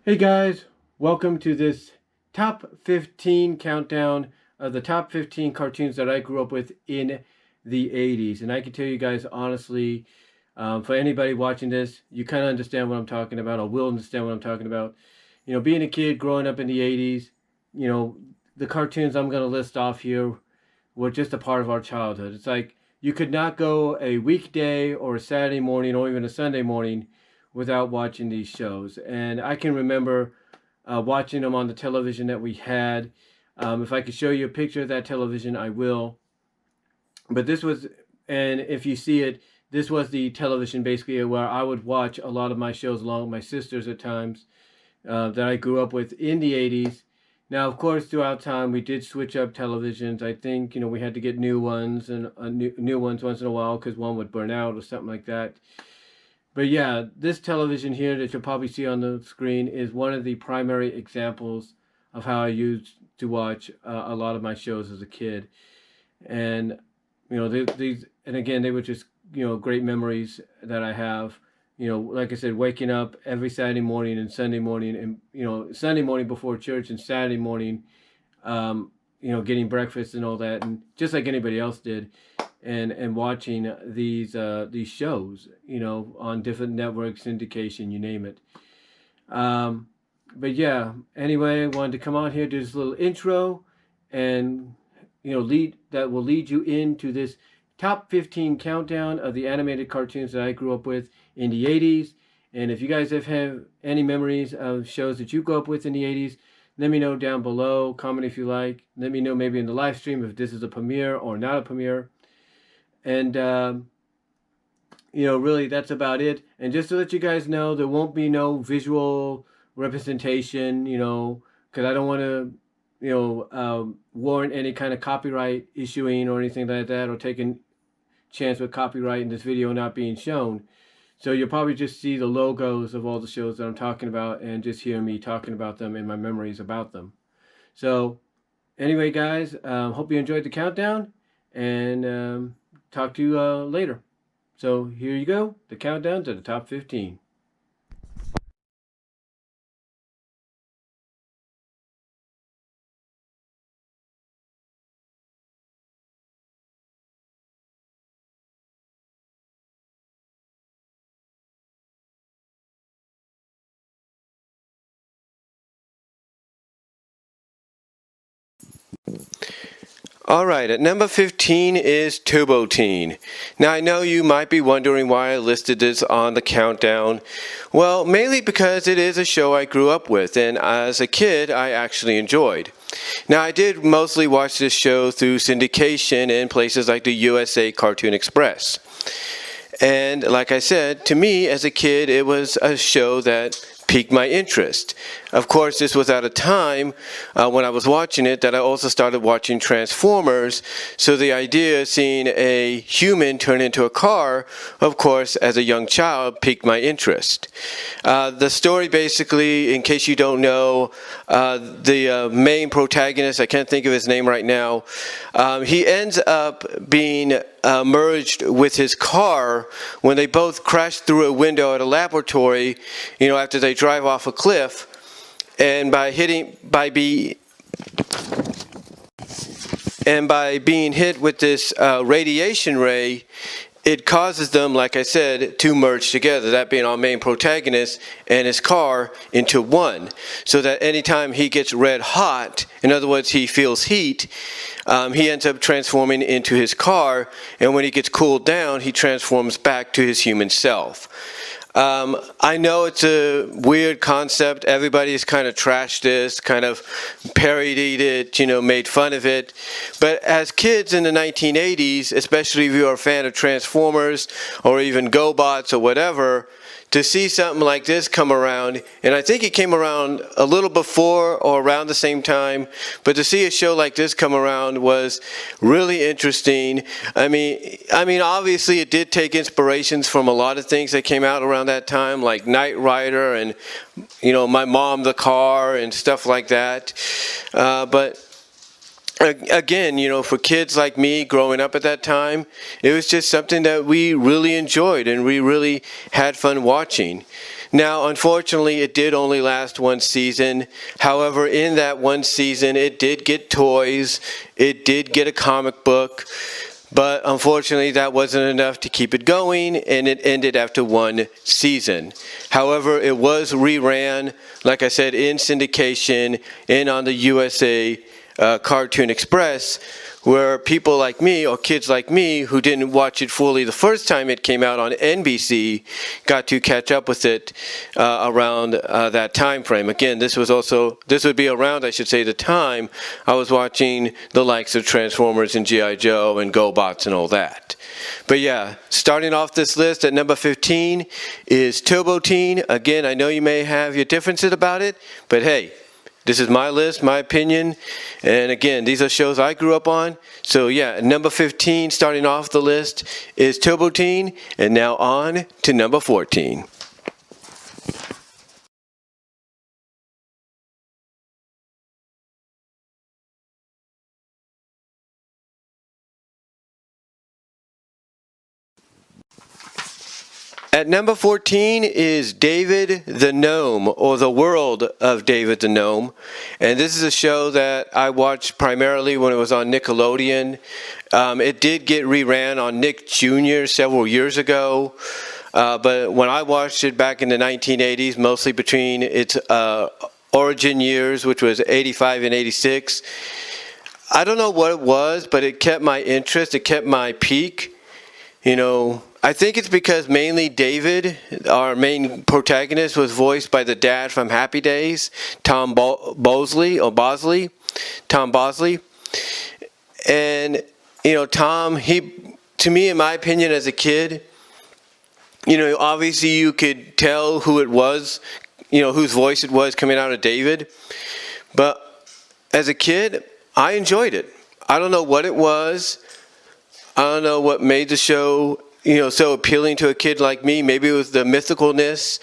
Hey guys, welcome to this top 15 countdown of the top 15 cartoons that I grew up with in the 80s. And I can tell you guys honestly, for anybody watching this, you kind of understand what I'm talking about, or will understand what I'm talking about. You know, being a kid growing up in the 80s, you know, the cartoons I'm going to list off here were just a part of our childhood. It's like you could not go a weekday or a Saturday morning or even a Sunday morning without watching these shows. And I can remember watching them on the television that we had. If I could show you a picture of that television, I will. But this was, and if you see it, this was the television basically where I would watch a lot of my shows along with my sisters at times that I grew up with in the 80s. Now, of course, throughout time, we did switch up televisions. I think, we had to get new ones and new ones once in a while because one would burn out or something like that. But yeah, this television here that you'll probably see on the screen is one of the primary examples of how I used to watch a lot of my shows as a kid. And, these, and again, they were just, great memories that I have. Like I said, waking up every Saturday morning and Sunday morning, and Sunday morning before church and Saturday morning, getting breakfast and all that, and just like anybody else did, and watching these shows, on different networks, syndication, you name it. But yeah, anyway, I wanted to come on here, do this little intro, and that will lead you into this top 15 countdown of the animated cartoons that I grew up with in the 80s. And if you guys have any memories of shows that you grew up with in the 80s, let me know down below. Comment if you like. Let me know maybe in the live stream if this is a premiere or not a premiere. And, really that's about it. And just to let you guys know, there won't be no visual representation, because I don't want to, warrant any kind of copyright issuing or anything like that, or taking chance with copyright in this video not being shown. So you'll probably just see the logos of all the shows that I'm talking about and just hear me talking about them and my memories about them. So anyway, guys, hope you enjoyed the countdown, and talk to you later. So here you go, the countdown to the top 15. Alright, at number 15 is Turbo Teen. Now I know you might be wondering why I listed this on the countdown. Well, mainly because it is a show I grew up with, and as a kid I actually enjoyed. Now I did mostly watch this show through syndication in places like the USA Cartoon Express. And like I said, to me as a kid it was a show that piqued my interest. Of course, this was at a time when I was watching it that I also started watching Transformers, so the idea of seeing a human turn into a car, of course, as a young child, piqued my interest. The story basically, in case you don't know, the main protagonist, I can't think of his name right now, he ends up being merged with his car when they both crash through a window at a laboratory, after they drive off a cliff. And by being hit with this radiation ray, it causes them, like I said, to merge together, that being our main protagonist and his car, into one. So that anytime he gets red hot, in other words, he feels heat, he ends up transforming into his car, and when he gets cooled down, he transforms back to his human self. I know it's a weird concept. Everybody's kind of trashed this, kind of parodied it, made fun of it. But as kids in the 1980s, especially if you're a fan of Transformers or even GoBots or whatever, to see something like this come around, and I think it came around a little before or around the same time, but to see a show like this come around was really interesting. I mean, obviously it did take inspirations from a lot of things that came out around that time, like Knight Rider and, My Mom the Car and stuff like that. But again, for kids like me growing up at that time, it was just something that we really enjoyed and we really had fun watching. Now, unfortunately, it did only last one season. However, in that one season, it did get toys, it did get a comic book, but unfortunately, that wasn't enough to keep it going, and it ended after one season. However, it was reran, like I said, in syndication and on the USA Cartoon Express, where people like me, or kids like me, who didn't watch it fully the first time it came out on NBC, got to catch up with it around that time frame. Again, this would be around, I should say, the time I was watching the likes of Transformers and G.I. Joe and GoBots and all that. But yeah, starting off this list at number 15 is Turbo Teen. Again, I know you may have your differences about it, but hey, this is my list, my opinion, and again, these are shows I grew up on. So yeah, number 15, starting off the list, is Turbo Teen, and now on to number 14. At number 14 is David the Gnome, or The World of David the Gnome. And this is a show that I watched primarily when it was on Nickelodeon. It did get reran on Nick Jr. several years ago. But when I watched it back in the 1980s, mostly between its origin years, which was 85 and 86, I don't know what it was, but it kept my interest, it kept my peak. You know, I think it's because mainly David, our main protagonist, was voiced by the dad from Happy Days, Tom Bosley. And, you know, Tom, to me, in my opinion, as a kid, you know, obviously you could tell who it was, you know, whose voice it was coming out of David. But as a kid, I enjoyed it. I don't know what it was. I don't know what made the show, you know, so appealing to a kid like me. Maybe it was the mythicalness,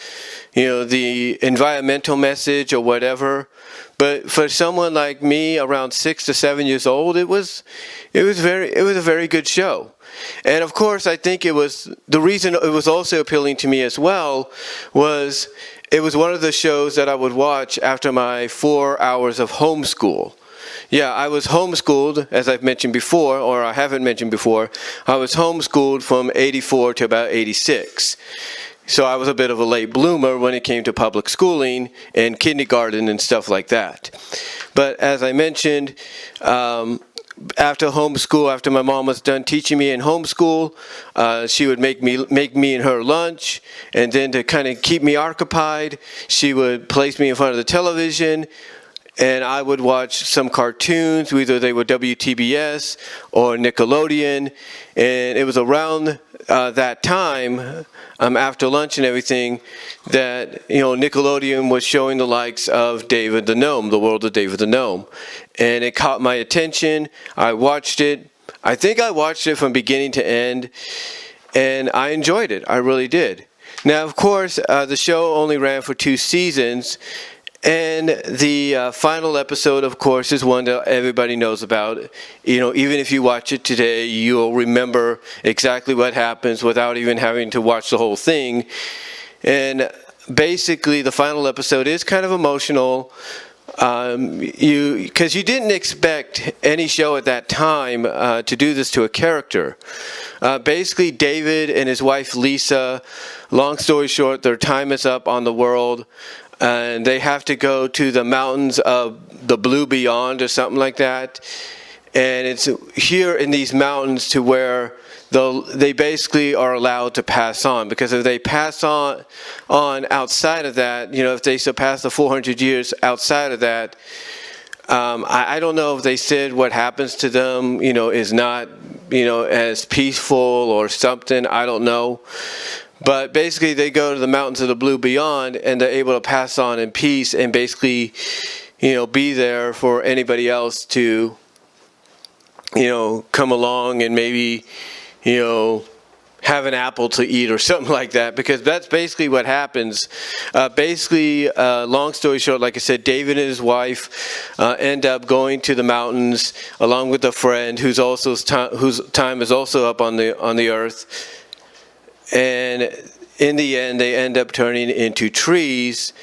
you know, the environmental message or whatever. But for someone like me, around 6 to 7 years old, it was a very good show. And of course, I think the reason it was also appealing to me as well was it was one of the shows that I would watch after my 4 hours of homeschool. Yeah, I was homeschooled, as I've mentioned before, or I haven't mentioned before. I was homeschooled from 84 to about 86. So I was a bit of a late bloomer when it came to public schooling and kindergarten and stuff like that. But as I mentioned, after homeschool, after my mom was done teaching me in homeschool, she would make me and her lunch, and then to kind of keep me occupied, she would place me in front of the television, and I would watch some cartoons, whether they were WTBS or Nickelodeon. And it was around that time, after lunch and everything, that, you know, Nickelodeon was showing the likes of David the Gnome, The World of David the Gnome. And it caught my attention. I watched it. I think I watched it from beginning to end, and I enjoyed it. I really did. Now, of course, the show only ran for 2 seasons. And the final episode, of course, is one that everybody knows about. You know, even if you watch it today, you'll remember exactly what happens without even having to watch the whole thing. And basically, the final episode is kind of emotional. Because you didn't expect any show at that time to do this to a character. Basically, David and his wife Lisa, long story short, their time is up on the world. And they have to go to the mountains of the Blue Beyond or something like that. And it's here in these mountains to where they basically are allowed to pass on. Because if they pass on outside of that, you know, if they surpass the 400 years outside of that, I don't know if they said what happens to them, you know, is not, you know, as peaceful or something. I don't know. But basically, they go to the mountains of the Blue Beyond, and they're able to pass on in peace and basically, you know, be there for anybody else to, you know, come along and maybe, you know, have an apple to eat or something like that, because that's basically what happens. Long story short, like I said, David and his wife end up going to the mountains along with a friend whose time is also up on the earth. And in the end, they end up turning into trees.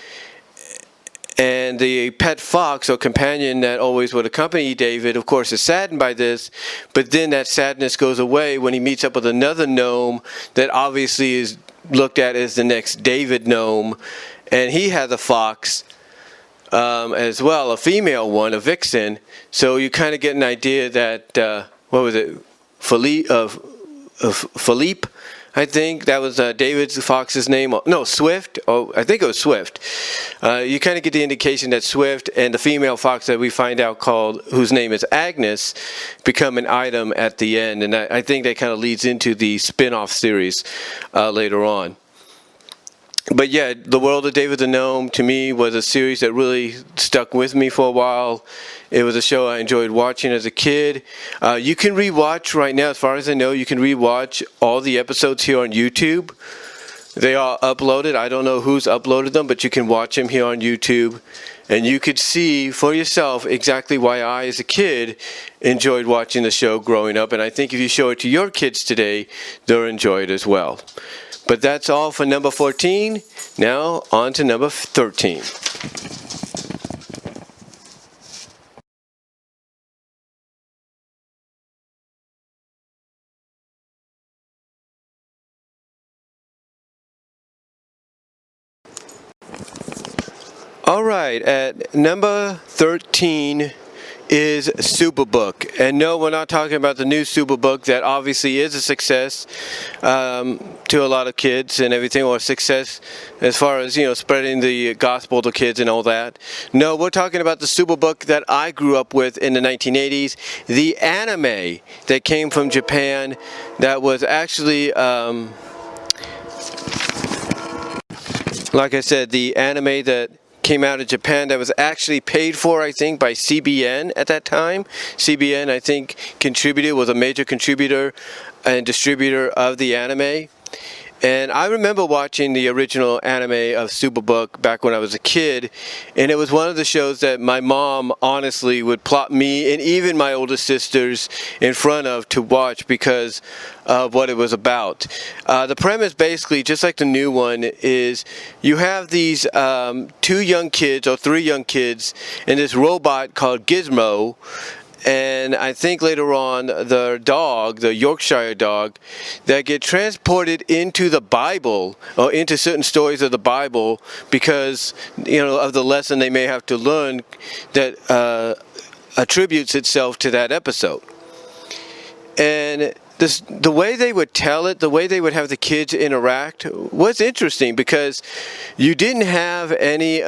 And the pet fox or companion that always would accompany David, of course, is saddened by this. But then that sadness goes away when he meets up with another gnome that obviously is looked at as the next David gnome. And he has a fox as well, a female one, a vixen. So you kind of get an idea that, what was it, Philippe, I think that was David's fox's name. No, Swift. Oh, I think it was Swift. You kind of get the indication that Swift and the female fox that we find out whose name is Agnes, become an item at the end. And I think that kind of leads into the spin-off series later on. But yeah, The World of David the Gnome, to me, was a series that really stuck with me for a while. It was a show I enjoyed watching as a kid. You can rewatch right now, as far as I know, you can rewatch all the episodes here on YouTube. They are uploaded. I don't know who's uploaded them, but you can watch them here on YouTube. And you could see for yourself exactly why I, as a kid, enjoyed watching the show growing up. And I think if you show it to your kids today, they'll enjoy it as well. But that's all for number 14. Now on to number 13. All right, at number 13 is Superbook. And no, we're not talking about the new Superbook that obviously is a success to a lot of kids and everything, or success as far as, spreading the gospel to kids and all that. No, we're talking about the Superbook that I grew up with in the 1980s, the anime that came from Japan that was actually, like I said, the anime that came out of Japan that was actually paid for, I think, by CBN at that time. CBN, I think, was a major contributor and distributor of the anime. And I remember watching the original anime of Superbook back when I was a kid, and it was one of the shows that my mom honestly would plot me and even my older sisters in front of to watch because of what it was about. The premise, basically, just like the new one, is you have these 2 young kids or 3 young kids and this robot called Gizmo. And I think later on, the dog, the Yorkshire dog, that get transported into the Bible or into certain stories of the Bible because, of the lesson they may have to learn that attributes itself to that episode. And the way they would tell it, the way they would have the kids interact was interesting because you didn't have any,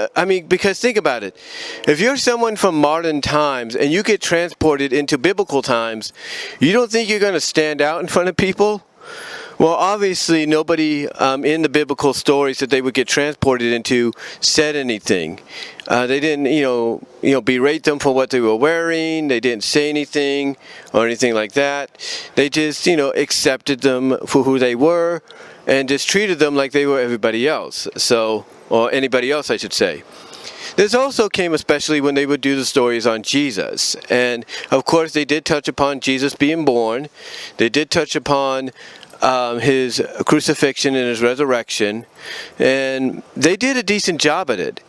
because think about it. If you're someone from modern times and you get transported into biblical times, you don't think you're going to stand out in front of people? Well, obviously, nobody in the biblical stories that they would get transported into said anything. They didn't, berate them for what they were wearing. They didn't say anything or anything like that. They just, accepted them for who they were and just treated them like they were everybody else. Or anybody else, I should say. This also came especially when they would do the stories on Jesus. And, of course, they did touch upon Jesus being born. They did touch upon his crucifixion and his resurrection, and they did a decent job at it.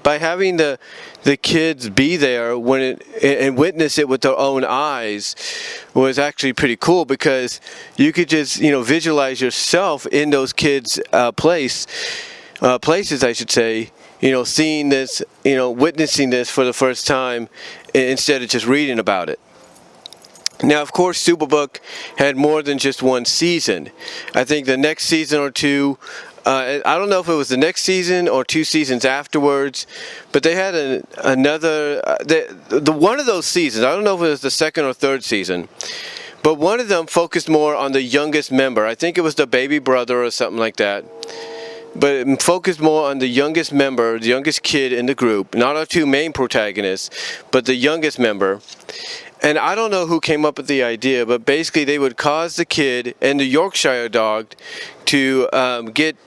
By having the kids be there and witness it with their own eyes was actually pretty cool because you could just visualize yourself in those kids' places, I should say. Seeing this, witnessing this for the first time instead of just reading about it. Now, of course, Superbook had more than just one season. I think the next season or two, I don't know if it was the next season or 2 seasons afterwards, but they had another, one of those seasons, I don't know if it was the 2nd or 3rd season, but one of them focused more on the youngest member. I think it was the baby brother or something like that. But it focused more on the youngest member, the youngest kid in the group, not our 2 main protagonists, but the youngest member. And I don't know who came up with the idea, but basically they would cause the kid and the Yorkshire dog to get,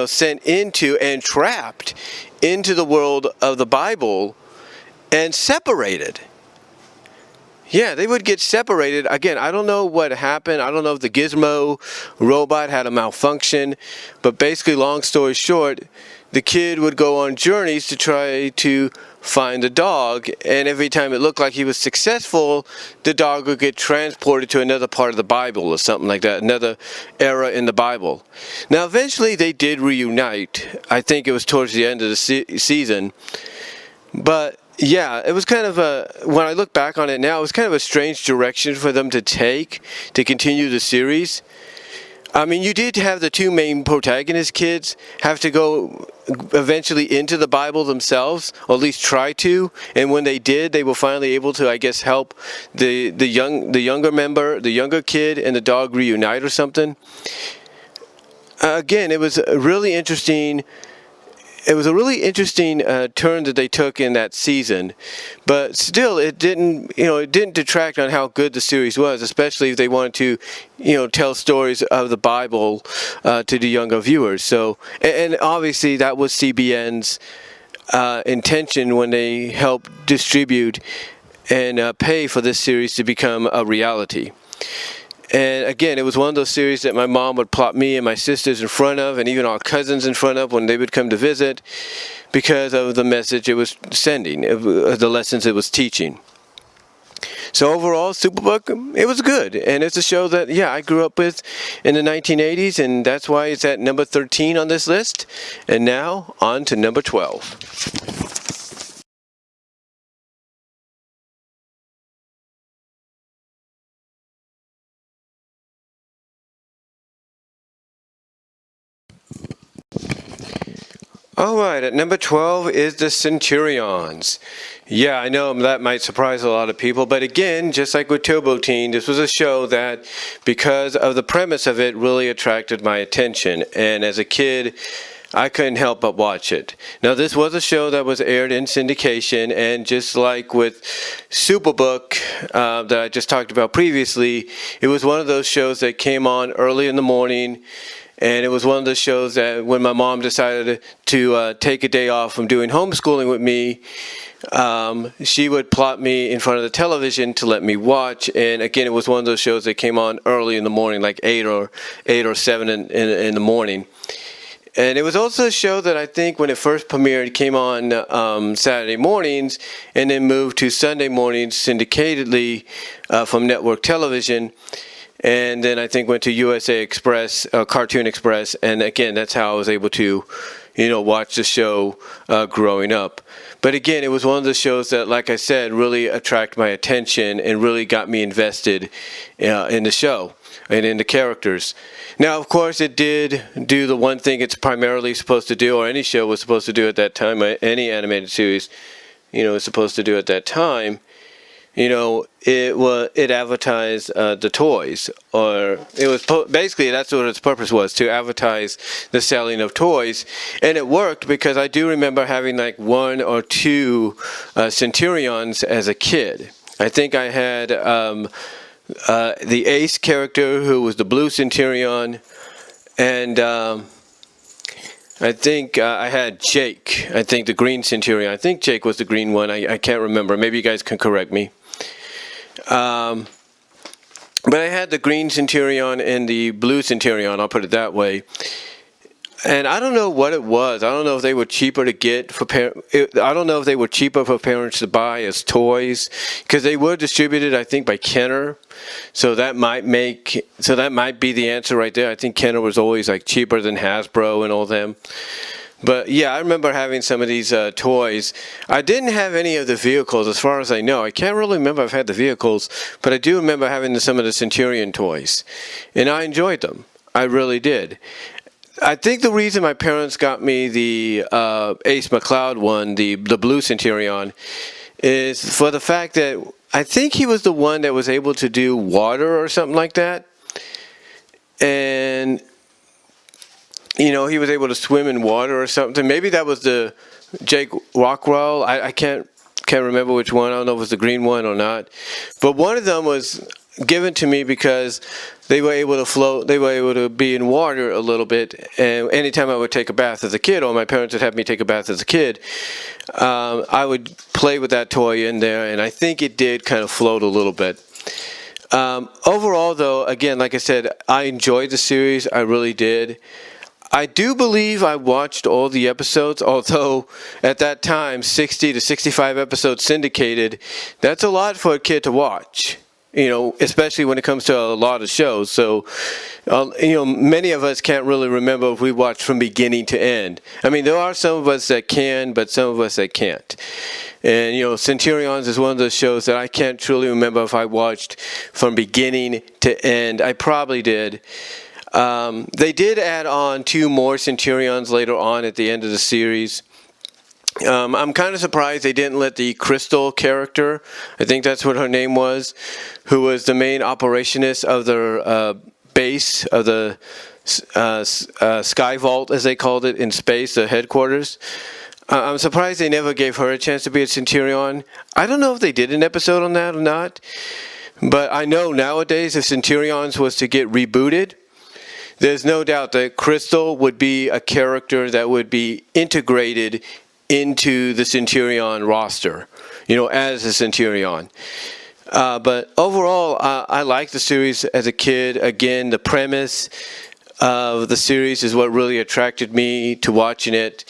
sent into and trapped into the world of the Bible and separated. Yeah, they would get separated. Again, I don't know what happened. I don't know if the Gizmo robot had a malfunction. But basically, long story short, the kid would go on journeys to try to find the dog. And every time it looked like he was successful, the dog would get transported to another part of the Bible or something like that, another era in the Bible. Now, eventually, they did reunite. I think it was towards the end of the season. But yeah, it was kind of when I look back on it now, it was kind of a strange direction for them to take to continue the series. I mean, you did have the two main protagonist kids have to go eventually into the Bible themselves, or at least try to. And when they did, they were finally able to, I guess, help the younger kid and the dog reunite or something. Again, it was really interesting. It was a really interesting turn that they took in that season, but still, it didn't detract on how good the series was, especially if they wanted to, tell stories of the Bible to the younger viewers. So, and obviously, that was CBN's intention when they helped distribute and pay for this series to become a reality. And again, it was one of those series that my mom would plop me and my sisters in front of, and even our cousins in front of when they would come to visit, because of the message it was sending, the lessons it was teaching. So overall, Superbook, it was good. And it's a show that, I grew up with in the 1980s, and that's why it's at number 13 on this list. And now, on to number 12. Alright, at number 12 is the Centurions. Yeah, I know that might surprise a lot of people, but again, just like with Turbo Teen, this was a show that, because of the premise of it, really attracted my attention. And as a kid, I couldn't help but watch it. Now, this was a show that was aired in syndication, and just like with Superbook that I just talked about previously, it was one of those shows that came on early in the morning. And it was one of the shows that when my mom decided to take a day off from doing homeschooling with me, she would plot me in front of the television to let me watch. And again, it was one of those shows that came on early in the morning, like 8 or 7 in the morning. And it was also a show that I think when it first premiered came on Saturday mornings and then moved to Sunday mornings syndicatedly from network television. And then I think went to USA Express, Cartoon Express, and again, that's how I was able to, watch the show growing up. But again, it was one of the shows that, like I said, really attracted my attention and really got me invested in the show and in the characters. Now, of course, it did do the one thing it's primarily supposed to do, or any show was supposed to do at that time, any animated series, is supposed to do at that time. It advertised the toys, or it was basically that's what its purpose was, to advertise the selling of toys, and it worked because I do remember having like 1 or 2 Centurions as a kid. I think I had the Ace character, who was the blue Centurion, and I think I had Jake. I think the green Centurion. I think Jake was the green one. I can't remember. Maybe you guys can correct me. But I had the green Centurion and the blue Centurion, I'll put it that way. And I don't know what it was. I don't know if they were cheaper to get for I don't know if they were cheaper for parents to buy as toys, because they were distributed, I think, by Kenner. So that might be the answer right there. I think Kenner was always like cheaper than Hasbro and all them. But yeah, I remember having some of these toys. I didn't have any of the vehicles, as far as I know. I can't really remember if I've had the vehicles, but I do remember having some of the Centurion toys. And I enjoyed them. I really did. I think the reason my parents got me the Ace McCloud one, the blue Centurion, is for the fact that I think he was the one that was able to do water or something like that. And he was able to swim in water or something. Maybe that was the Jake Rockwell. I can't remember which one. I don't know if it was the green one or not. But one of them was, given to me because they were able to float, they were able to be in water a little bit, and anytime I would take a bath as a kid, or my parents would have me take a bath as a kid, I would play with that toy in there, and I think it did kind of float a little bit. Overall, though, again, like I said, I enjoyed the series. I really did. I do believe I watched all the episodes, although at that time, 60 to 65 episodes syndicated, that's a lot for a kid to watch, especially when it comes to a lot of shows. So, many of us can't really remember if we watched from beginning to end. I mean, there are some of us that can, but some of us that can't. And, Centurions is one of those shows that I can't truly remember if I watched from beginning to end. I probably did. They did add on 2 more Centurions later on at the end of the series. I'm kind of surprised they didn't let the Crystal character, I think that's what her name was, who was the main operationist of their base, of the Sky Vault, as they called it in space, the headquarters. I'm surprised they never gave her a chance to be a Centurion. I don't know if they did an episode on that or not, but I know nowadays if Centurions was to get rebooted, there's no doubt that Crystal would be a character that would be integrated into the Centurion roster, as a Centurion. But overall, I liked the series as a kid. Again, the premise of the series is what really attracted me to watching it.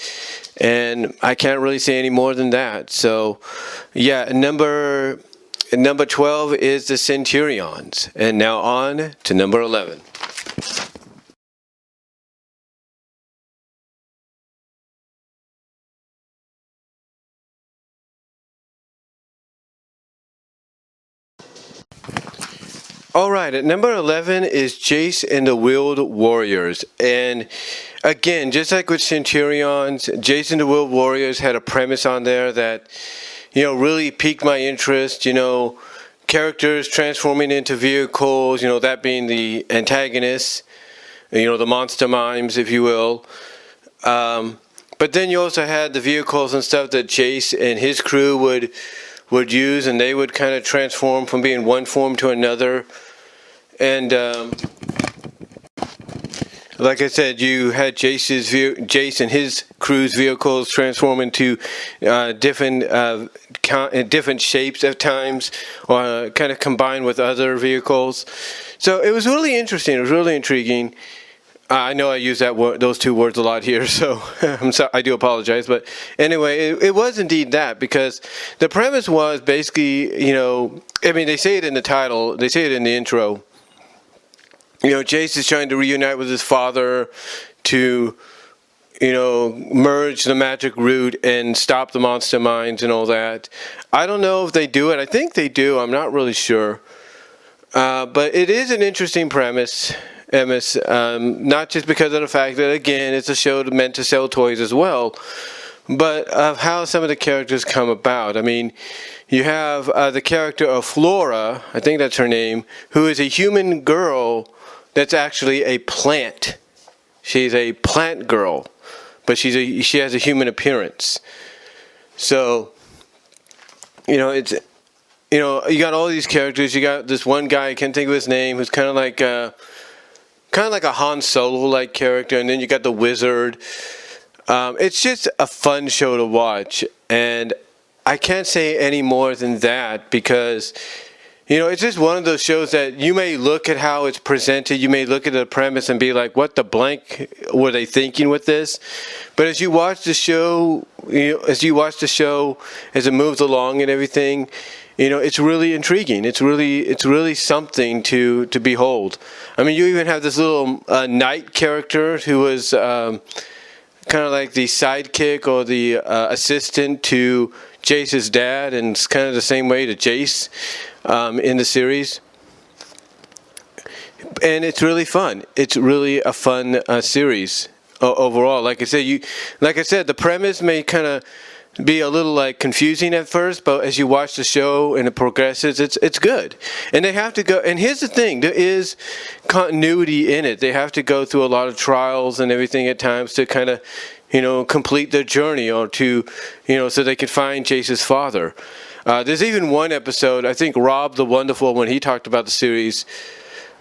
And I can't really say any more than that. So, yeah, number 12 is the Centurions. And now on to number 11. All right, at number 11 is Jayce and the Wheeled Warriors. And again, just like with Centurions, Jayce and the Wheeled Warriors had a premise on there that, really piqued my interest. Characters transforming into vehicles, that being the antagonists, the monster mimes, if you will. But then you also had the vehicles and stuff that Jayce and his crew would use, and they would kind of transform from being one form to another. And like I said, you had Jayce and his crew's vehicles transform into different shapes at times, or kind of combined with other vehicles. So it was really interesting. It was really intriguing. I know I use those 2 words a lot here, so I'm sorry, I do apologize. But anyway, it was indeed that, because the premise was basically, they say it in the title, they say it in the intro. Jayce is trying to reunite with his father to, merge the magic root and stop the monster minds and all that. I don't know if they do it. I think they do. I'm not really sure. But it is an interesting premise. M.A.S., not just because of the fact that, again, it's a show meant to sell toys as well, but of how some of the characters come about. I mean, you have the character of Flora, I think that's her name, who is a human girl that's actually a plant. She's a plant girl, but she has a human appearance. So, it's... you got all these characters. You got this one guy, I can't think of his name, who's kind of like a Han Solo-like character, and then you got the wizard. It's just a fun show to watch, and I can't say any more than that, because it's just one of those shows that you may look at how it's presented, you may look at the premise and be like, what the blank were they thinking with this? But as you watch the show, as it moves along and everything, it's really intriguing. It's really something to behold. I mean, you even have this little knight character who was kind of like the sidekick or the assistant to Jayce's dad, and it's kind of the same way to Jayce in the series. And it's really fun. It's really a fun series overall. Like I said, the premise may kind of be a little confusing at first, but as you watch the show and it progresses, it's good. And they have to go, and here's the thing, there is continuity in it. They have to go through a lot of trials and everything at times to kind of complete their journey, or to so they can find Jayce's father. There's even one episode, I think Rob the Wonderful, when he talked about the series,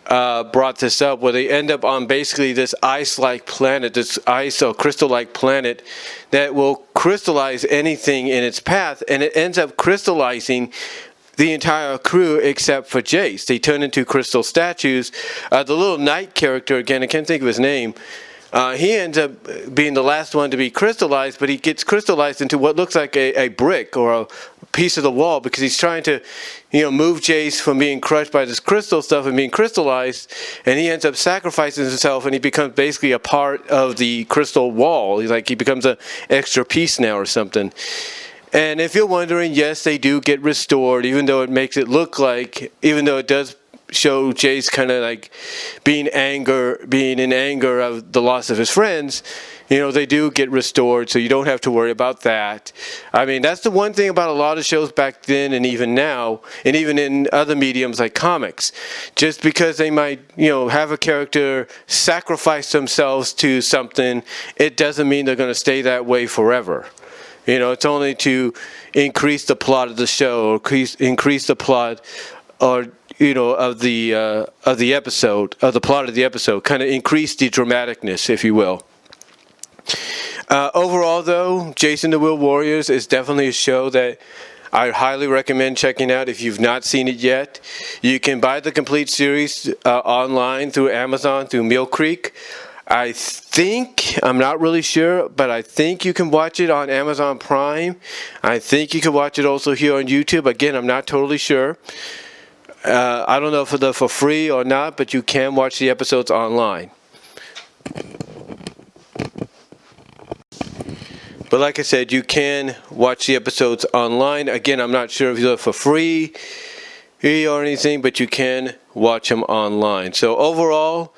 brought this up, where they end up on basically this ice-like planet, this ice or crystal-like planet that will crystallize anything in its path, and it ends up crystallizing the entire crew except for Jayce. They turn into crystal statues. The little knight character, again, I can't think of his name, he ends up being the last one to be crystallized, but he gets crystallized into what looks like a brick or a piece of the wall, because he's trying to, move Jayce from being crushed by this crystal stuff and being crystallized, and he ends up sacrificing himself, and he becomes basically a part of the crystal wall. He becomes an extra piece now or something. And if you're wondering, yes, they do get restored, even though it makes it look like, even though it does show Jayce kind of like being in anger of the loss of his friends, they do get restored, so you don't have to worry about that. I mean, that's the one thing about a lot of shows back then and even now, and even in other mediums like comics. Just because they might, have a character sacrifice themselves to something, it doesn't mean they're going to stay that way forever. It's only to increase the plot of the show, or increase the plot, or of the episode, of the plot of the episode, kind of increase the dramaticness, if you will. Overall, though, Jayce and the Wheel Warriors is definitely a show that I highly recommend checking out if you've not seen it yet. You can buy the complete series online through Amazon, through M.A.S.K. I'm not really sure, but I think you can watch it on Amazon Prime. I think you can watch it also here on YouTube. Again, I'm not totally sure. I don't know if they're for free or not, but you can watch the episodes online. But like I said, you can watch the episodes online. Again, I'm not sure if they're for free or anything, but you can watch them online. So overall,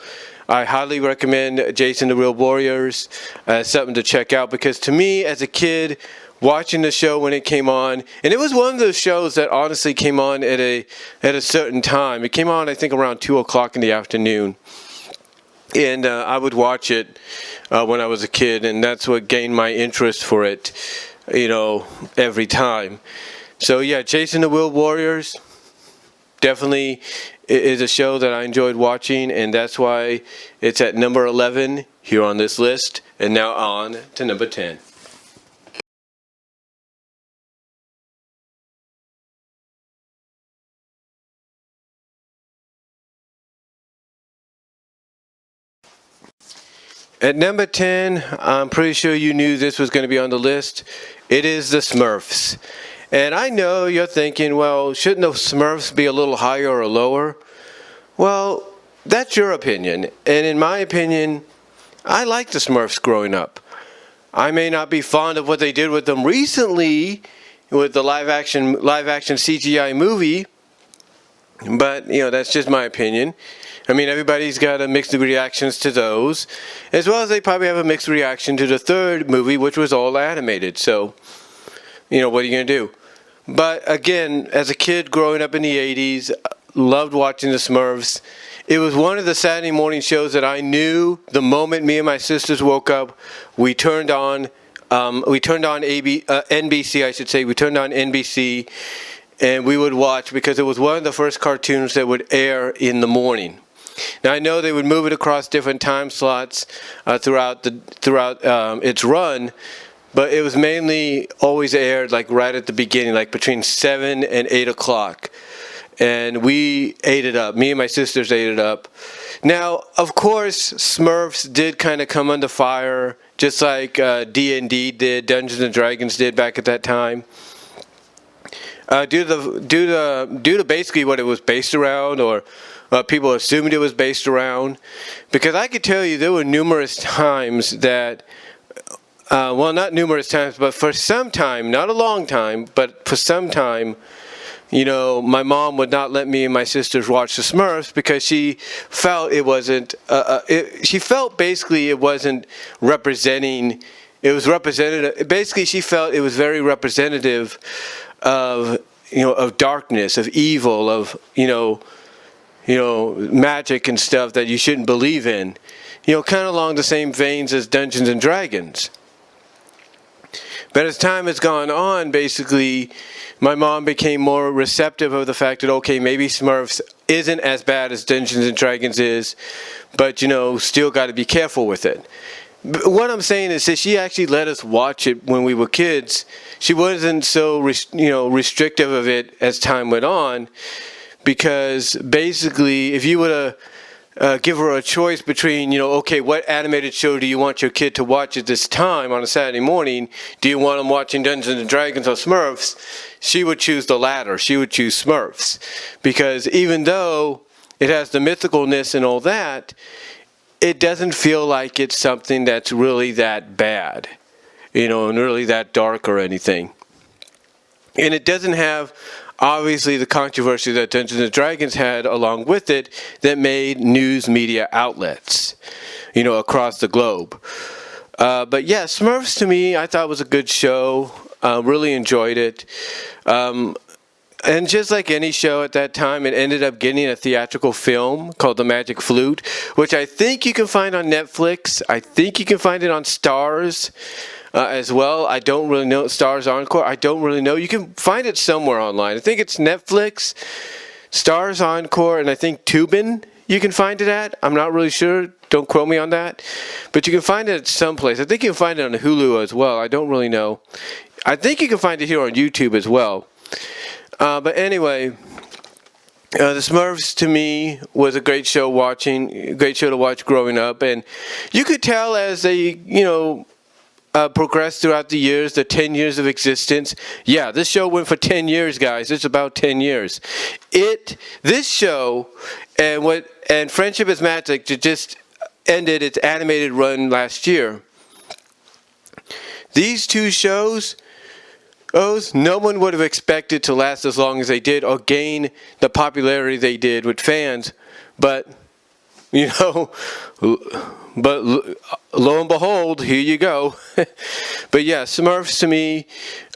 I highly recommend Jayce and the Wheel Warriors as something to check out, because to me, as a kid, watching the show when it came on, and it was one of those shows that honestly came on at a certain time. It came on, I think, around 2 o'clock in the afternoon. And I would watch it when I was a kid, and that's what gained my interest for it, every time. So yeah, Jayce and the Wheel Warriors definitely is a show that I enjoyed watching, and that's why it's at number 11 here on this list. And now on to number 10. At number 10, I'm pretty sure you knew this was going to be on the list. It is the Smurfs. And I know you're thinking, well, shouldn't the Smurfs be a little higher or lower? Well, that's your opinion. And in my opinion, I liked the Smurfs growing up. I may not be fond of what they did with them recently with the live action CGI movie, but that's just my opinion. I mean, everybody's got a mixed reactions to those, as well as they probably have a mixed reaction to the third movie, which was all animated. So, what are you going to do? But again, as a kid growing up in the 80s, loved watching the Smurfs. It was one of the Saturday morning shows that I knew the moment me and my sisters woke up, we turned on NBC, I should say. We turned on NBC, and we would watch, because it was one of the first cartoons that would air in the morning. Now I know they would move it across different time slots throughout its run, but it was mainly always aired like right at the beginning, like between 7 and 8 o'clock. And we ate it up. Me and my sisters ate it up. Now, of course, Smurfs did kind of come under fire, just like D&D did, Dungeons and Dragons did back at that time. Due to basically what it was based around, or people assumed it was based around. Because I could tell you there were numerous times that, well, not numerous times, but for some time, not a long time, but for some time, my mom would not let me and my sisters watch the Smurfs, because she felt it wasn't, she felt basically it wasn't representing, it was representative, basically she felt it was very representative of, of darkness, of evil, of, magic and stuff that you shouldn't believe in. Kind of along the same veins as Dungeons and Dragons. But as time has gone on, basically, my mom became more receptive of the fact that, okay, maybe Smurfs isn't as bad as Dungeons and Dragons is, but, you know, still got to be careful with it. But what I'm saying is that she actually let us watch it when we were kids. She wasn't so, restrictive of it as time went on, because basically, if you were to give her a choice between, okay, what animated show do you want your kid to watch at this time on a Saturday morning? Do you want them watching Dungeons and Dragons or Smurfs? She would choose the latter. She would choose Smurfs. Because even though it has the mythicalness and all that, it doesn't feel like it's something that's really that bad, and really that dark or anything. And it doesn't have, obviously, the controversy that Dungeons & Dragons had along with it that made news media outlets, across the globe. But yeah, Smurfs to me, I thought was a good show. Really enjoyed it. And just like any show at that time, it ended up getting a theatrical film called The Magic Flute, which I think you can find on Netflix. I think you can find it on Stars as well. I don't really know. Stars Encore. I don't really know. You can find it somewhere online. I think it's Netflix, Stars Encore, and I think Tubin you can find it at. I'm not really sure. Don't quote me on that. But you can find it at someplace. I think you can find it on Hulu as well. I don't really know. I think you can find it here on YouTube as well. But anyway, the Smurfs to me was a great show to watch growing up, and you could tell as they, progressed throughout the years, the 10 years of existence. Yeah, this show went for 10 years, guys. It's about 10 years. This show and Friendship is Magic just ended its animated run last year. These two shows, no one would have expected to last as long as they did or gain the popularity they did with fans, but lo and behold, here you go. But yeah, Smurfs to me,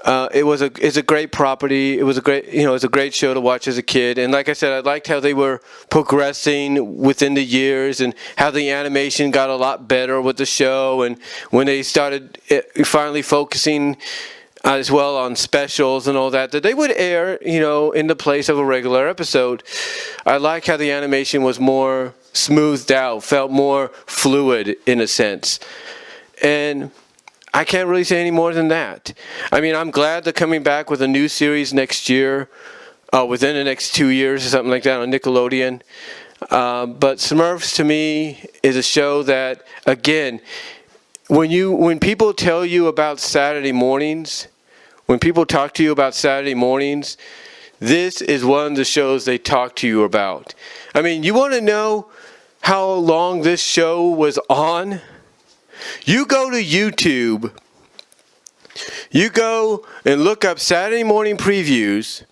it's a great property. It was a great show to watch as a kid. And like I said, I liked how they were progressing within the years and how the animation got a lot better with the show. And when they started finally focusing as well on specials and all that they would air, in the place of a regular episode. I like how the animation was more smoothed out, felt more fluid in a sense. And I can't really say any more than that. I mean, I'm glad they're coming back with a new series next year, within the next 2 years or something like that on Nickelodeon. But Smurfs to me is a show that, again, when people tell you about Saturday mornings, when people talk to you about Saturday mornings, this is one of the shows they talk to you about. I mean, you want to know how long this show was on? You go to YouTube, you go and look up Saturday morning previews,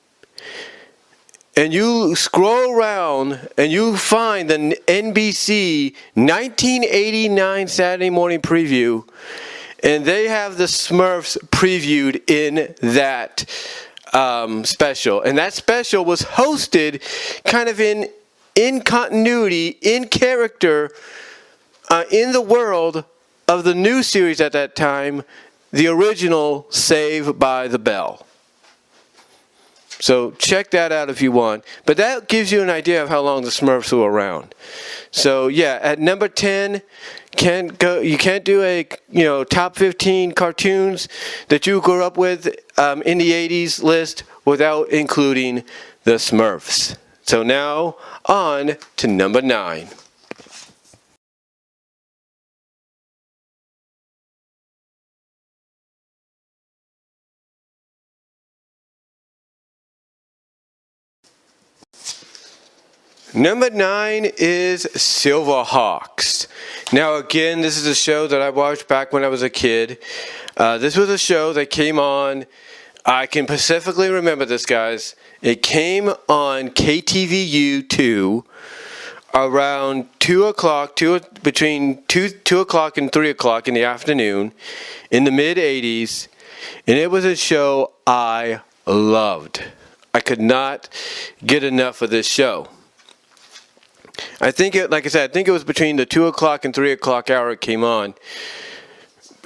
and you scroll around and you find the NBC 1989 Saturday morning preview, and they have the Smurfs previewed in that special. And that special was hosted kind of in continuity, in character, in the world of the new series at that time, the original Saved by the Bell. So check that out if you want. But that gives you an idea of how long the Smurfs were around. So yeah, at number 10, you can't do a top 15 cartoons that you grew up with in the 80s list without including the Smurfs. So now on to number 9. Number 9 is Silverhawks. Now again, this is a show that I watched back when I was a kid. This was a show that came on, I can specifically remember this, guys. It came on KTVU2 around 2 o'clock, between 2 o'clock and 3 o'clock in the afternoon in the mid-80s. And it was a show I loved. I could not get enough of this show. I think it was between the 2 o'clock and 3 o'clock hour it came on.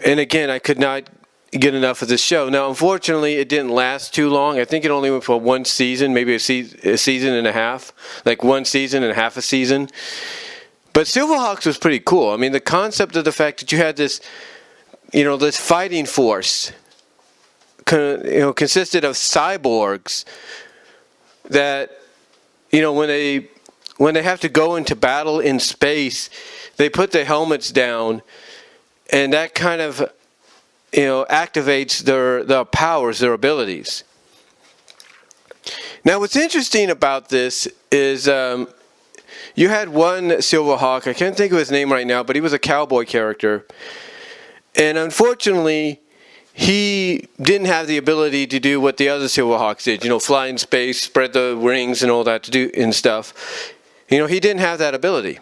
And again, I could not get enough of the show. Now, unfortunately, it didn't last too long. I think it only went for one season, maybe a season and a half, like one season and half a season. But Silverhawks was pretty cool. I mean, the concept of the fact that you had this, this fighting force, consisted of cyborgs that, when they have to go into battle in space, they put their helmets down, and that kind of, activates their powers, their abilities. Now, what's interesting about this is you had one Silverhawk. I can't think of his name right now, but he was a cowboy character. And unfortunately, he didn't have the ability to do what the other Silverhawks did, fly in space, spread the rings and all that to do and stuff. He didn't have that ability.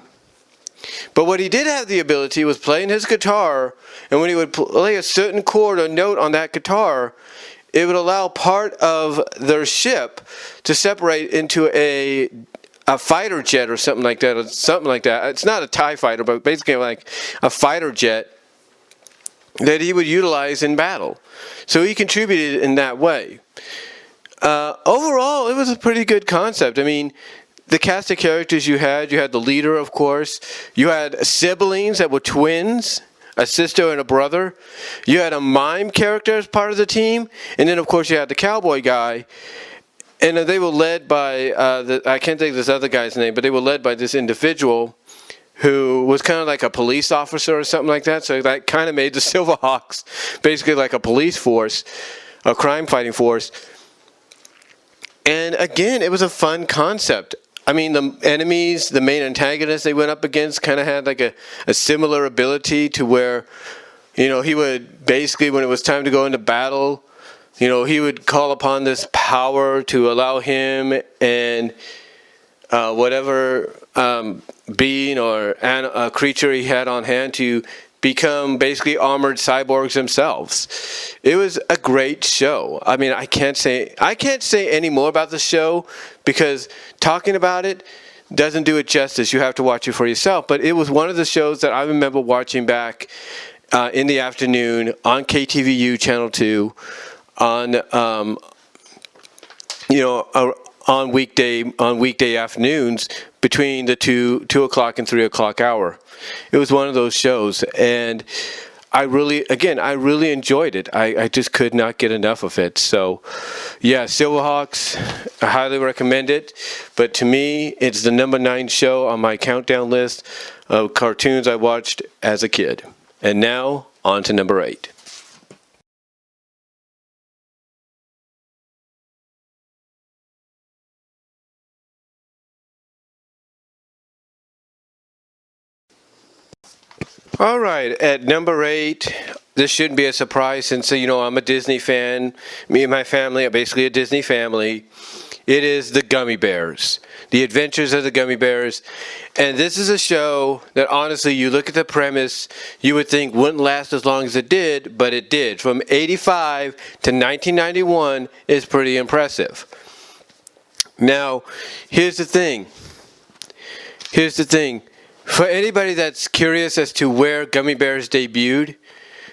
But what he did have the ability was playing his guitar, and when he would play a certain chord or note on that guitar, it would allow part of their ship to separate into a fighter jet or something like that. It's not a TIE fighter, but basically like a fighter jet that he would utilize in battle. So he contributed in that way. Overall, it was a pretty good concept. I mean, the cast of characters you had the leader, of course. You had siblings that were twins, a sister and a brother. You had a mime character as part of the team. And then, of course, you had the cowboy guy. And they were led by, I can't think of this other guy's name, but they were led by this individual who was kind of like a police officer or something like that. So that kind of made the Silverhawks basically like a police force, a crime fighting force. And again, it was a fun concept. I mean, the enemies, the main antagonists they went up against kind of had like a similar ability to where, he would basically, when it was time to go into battle, he would call upon this power to allow him and whatever being or a creature he had on hand to become basically armored cyborgs themselves. It was a great show. I mean, I can't say any more about the show because talking about it doesn't do it justice. You have to watch it for yourself. But it was one of the shows that I remember watching back in the afternoon on KTVU Channel 2 on weekday afternoons between the 2 o'clock and 3 o'clock hour. It was one of those shows, and I really enjoyed it. I just could not get enough of it. So, yeah, Silverhawks, I highly recommend it. But to me, it's the number 9 show on my countdown list of cartoons I watched as a kid. And now, on to number 8. All right, at number 8, this shouldn't be a surprise since, I'm a Disney fan. Me and my family are basically a Disney family. It is the Gummi Bears, The Adventures of the Gummi Bears. And this is a show that, honestly, you look at the premise, you would think wouldn't last as long as it did, but it did. From 85 to 1991 is pretty impressive. Now, here's the thing. For anybody that's curious as to where Gummi Bears debuted,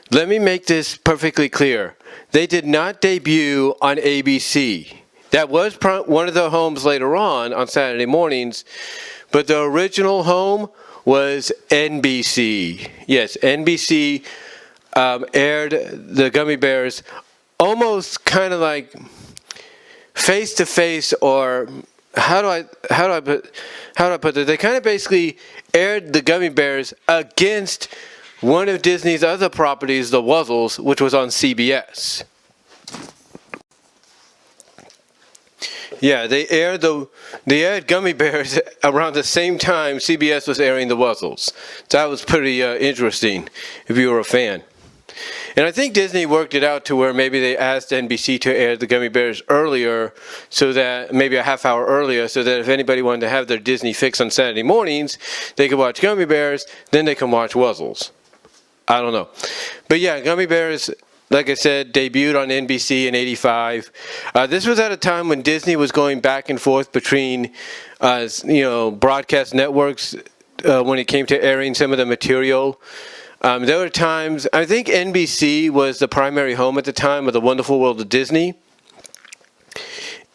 let me make this perfectly clear. They did not debut on ABC. That was one of the homes later on Saturday mornings, but the original home was NBC. Yes, NBC aired the Gummi Bears almost kind of like face to face, or how do I put it? They kind of basically aired the Gummi Bears against one of Disney's other properties, the Wuzzles, which was on CBS. Yeah, they aired Gummi Bears around the same time CBS was airing the Wuzzles. That was pretty interesting if you were a fan. And I think Disney worked it out to where maybe they asked NBC to air the Gummi Bears earlier, so that maybe a half hour earlier, so that if anybody wanted to have their Disney fix on Saturday mornings, they could watch Gummi Bears, then they can watch Wuzzles. I don't know. But yeah, Gummi Bears, like I said, debuted on NBC in 85. This was at a time when Disney was going back and forth between, broadcast networks when it came to airing some of the material. There were times, I think NBC was the primary home at the time of The Wonderful World of Disney.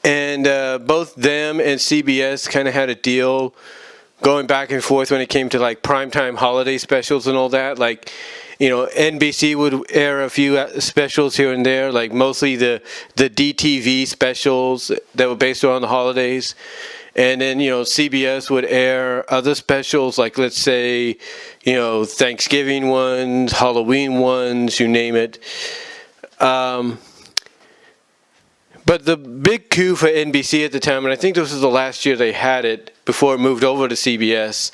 And both them and CBS kind of had a deal going back and forth when it came to like primetime holiday specials and all that. Like, you know, NBC would air a few specials here and there, like mostly the DTV specials that were based around the holidays. And then, you know, CBS would air other specials, like let's say, you know, Thanksgiving ones, Halloween ones, you name it. But the big coup for NBC at the time, and I think this was the last year they had it before it moved over to CBS,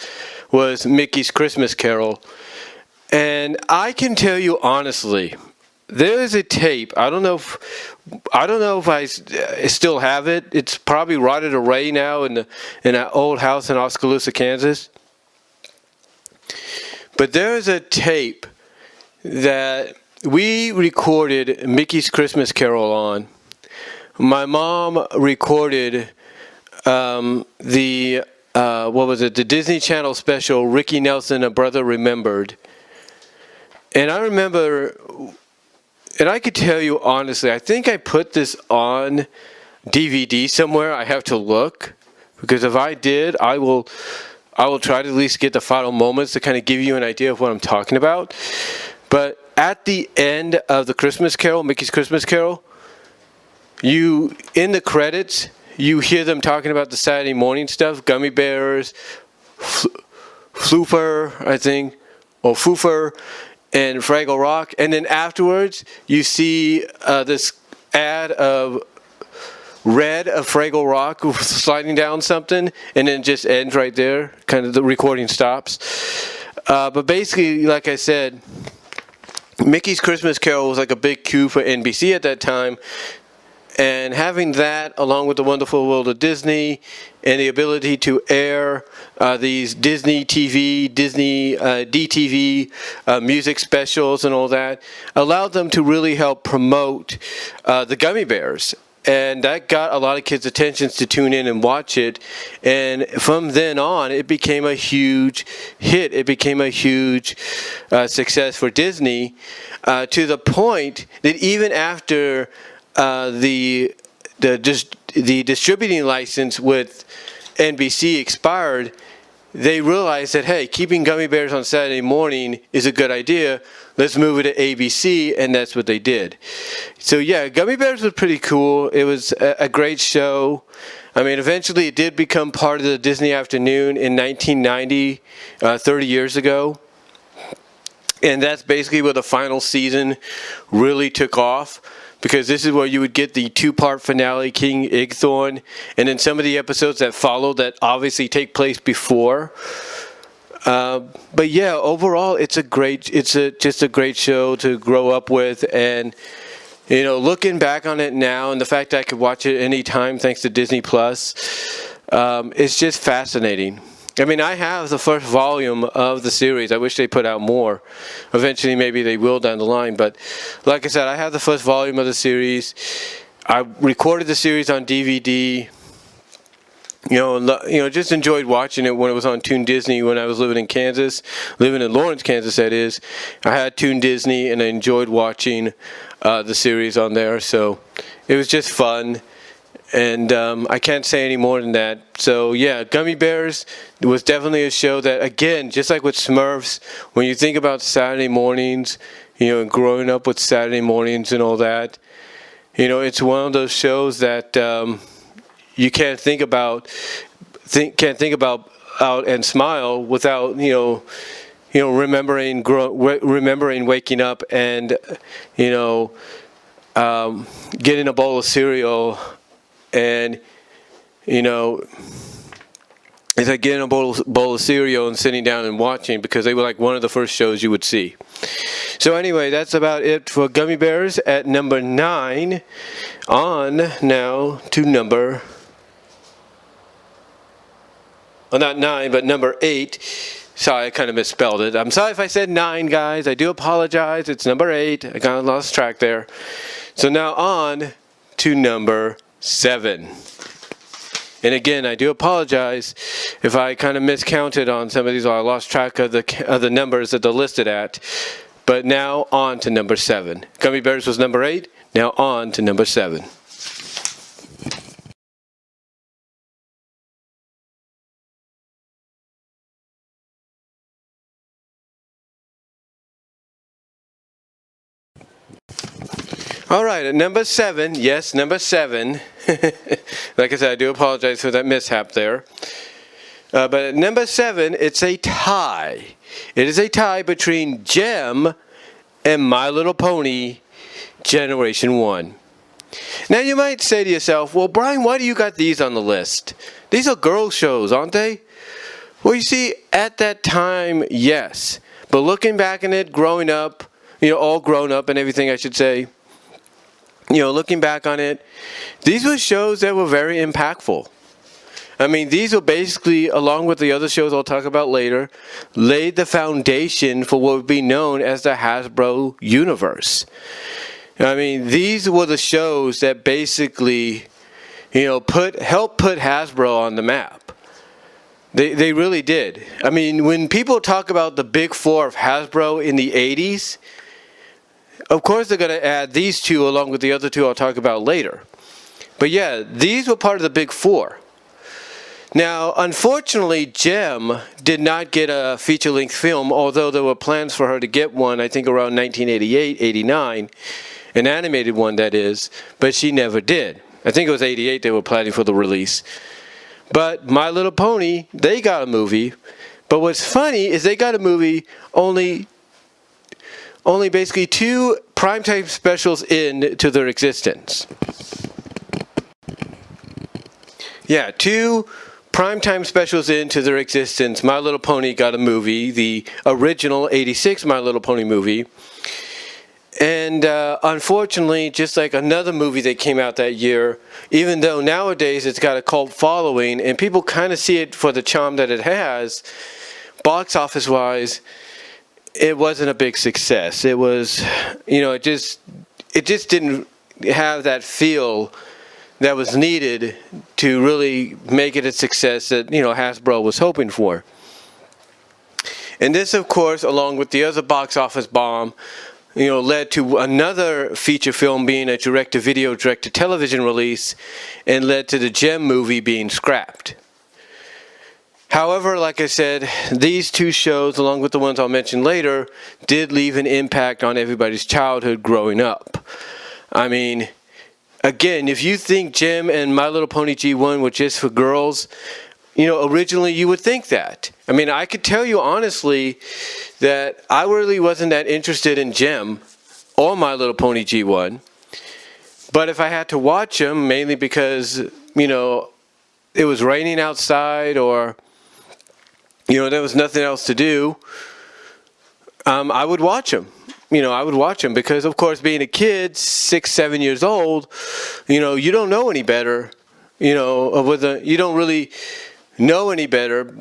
was Mickey's Christmas Carol. And I can tell you honestly, there is a tape. I don't know if I still have it. It's probably rotted away now in that old house in Oskaloosa, Kansas. But there is a tape that we recorded Mickey's Christmas Carol on. My mom recorded the Disney Channel special, Ricky Nelson, A Brother Remembered. And I remember, and I could tell you honestly, I think I put this on DVD somewhere. I have to look, because if I did, I will try to at least get the final moments to kind of give you an idea of what I'm talking about. But at the end of the Christmas Carol, Mickey's Christmas Carol, in the credits, you hear them talking about the Saturday morning stuff, Gummy Bears, Floofer, I think, or Foofer, and Fraggle Rock. And then afterwards, you see this ad of Red of Fraggle Rock sliding down something, and then just ends right there. Kind of the recording stops. But basically, like I said, Mickey's Christmas Carol was like a big coup for NBC at that time. And having that, along with The Wonderful World of Disney, and the ability to air these Disney TV, Disney DTV music specials and all that, allowed them to really help promote the Gummy Bears. And that got a lot of kids' attentions to tune in and watch it. And from then on, it became a huge hit. It became a huge success for Disney, to the point that even after the distributing license with NBC expired, they realized that, hey, keeping Gummy Bears on Saturday morning is a good idea. Let's move it to ABC, and that's what they did. So yeah, Gummy Bears was pretty cool. It was a great show. I mean, eventually it did become part of the Disney Afternoon in 1990, 30 years ago. And that's basically where the final season really took off, because this is where you would get the two-part finale, King Igthorn, and then some of the episodes that follow that obviously take place before. But yeah, overall, it's just a great show to grow up with. And you know, looking back on it now, and the fact that I could watch it anytime thanks to Disney Plus, it's just fascinating. I mean, I have the first volume of the series. I wish they put out more. Eventually, maybe they will down the line. But like I said, I have the first volume of the series. I recorded the series on DVD. Just enjoyed watching it when it was on Toon Disney when I was living in Kansas. Living in Lawrence, Kansas, that is. I had Toon Disney, and I enjoyed watching the series on there. So it was just fun. And I can't say any more than that. So yeah, Gummy Bears was definitely a show that, again, just like with Smurfs, when you think about Saturday mornings, and growing up with Saturday mornings and all that, it's one of those shows that you can't think about out and smile without remembering waking up and getting a bowl of cereal. And, it's like getting a bowl of cereal and sitting down and watching, because they were like one of the first shows you would see. So anyway, that's about it for Gummy Bears at number 9. On now to number... Well, not 9, but number 8. Sorry, I kind of misspelled it. I'm sorry if I said 9, guys. I do apologize. It's number 8. I kind of lost track there. So now on to number 7. And again, I do apologize if I kind of miscounted on some of these, or I lost track of the numbers that they're listed at. But now on to number 7. Gummy Bears was number 8. Now on to number 7. All right, at number 7, yes, number 7. Like I said, I do apologize for that mishap there. But at number 7, it's a tie. It is a tie between Gem and My Little Pony Generation 1. Now you might say to yourself, well, Brian, why do you got these on the list? These are girl shows, aren't they? Well, you see, at that time, yes. But looking back on it, growing up, all grown up and everything, I should say, looking back on it, these were shows that were very impactful. I mean, these were basically, along with the other shows I'll talk about later, laid the foundation for what would be known as the Hasbro universe. I mean, these were the shows that basically, helped put Hasbro on the map. They really did. I mean, when people talk about the big four of Hasbro in the 80s, of course they're going to add these two along with the other two I'll talk about later. But yeah, these were part of the big four. Now, unfortunately, Gem did not get a feature-length film, although there were plans for her to get one, I think around 1988, 89, an animated one that is, but she never did. I think it was 88 they were planning for the release. But My Little Pony, they got a movie. But what's funny is they got a movie only basically 2 primetime specials into their existence. Yeah, 2 primetime specials into their existence. My Little Pony got a movie, the original 86 My Little Pony movie. And unfortunately, just like another movie that came out that year, even though nowadays it's got a cult following and people kind of see it for the charm that it has, box office wise, it wasn't a big success. It was, it just didn't have that feel that was needed to really make it a success that, Hasbro was hoping for. And this, of course, along with the other box office bomb, led to another feature film being a direct-to-video, direct-to-television release, and led to the Gem movie being scrapped. However, like I said, these 2 shows, along with the ones I'll mention later, did leave an impact on everybody's childhood growing up. I mean, again, if you think Gem and My Little Pony G1 were just for girls, originally you would think that. I mean, I could tell you honestly that I really wasn't that interested in Gem or My Little Pony G1. But if I had to watch them, mainly because, it was raining outside or, there was nothing else to do, I would watch them. I would watch them because, of course, being a kid, 6, 7 years old, you don't know any better, you don't really know any better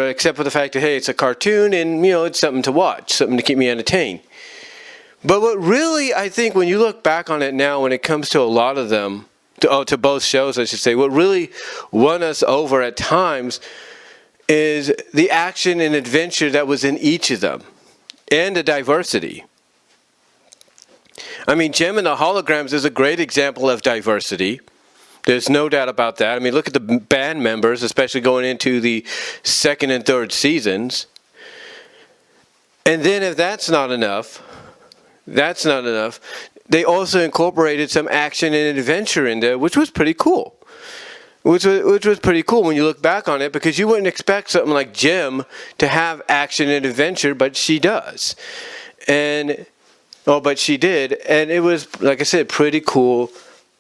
except for the fact that, hey, it's a cartoon and, it's something to watch, something to keep me entertained. But what really, I think, when you look back on it now, when it comes to a lot of them, to both shows, I should say, what really won us over at times is the action and adventure that was in each of them and the diversity. I mean, Gem and the Holograms is a great example of diversity. There's no doubt about that. I mean, look at the band members, especially going into the 2nd and 3rd seasons. And then if that's not enough, they also incorporated some action and adventure in there, which was pretty cool. Which was pretty cool when you look back on it, because you wouldn't expect something like Gem to have action and adventure, but she does. But she did. And it was, like I said, pretty cool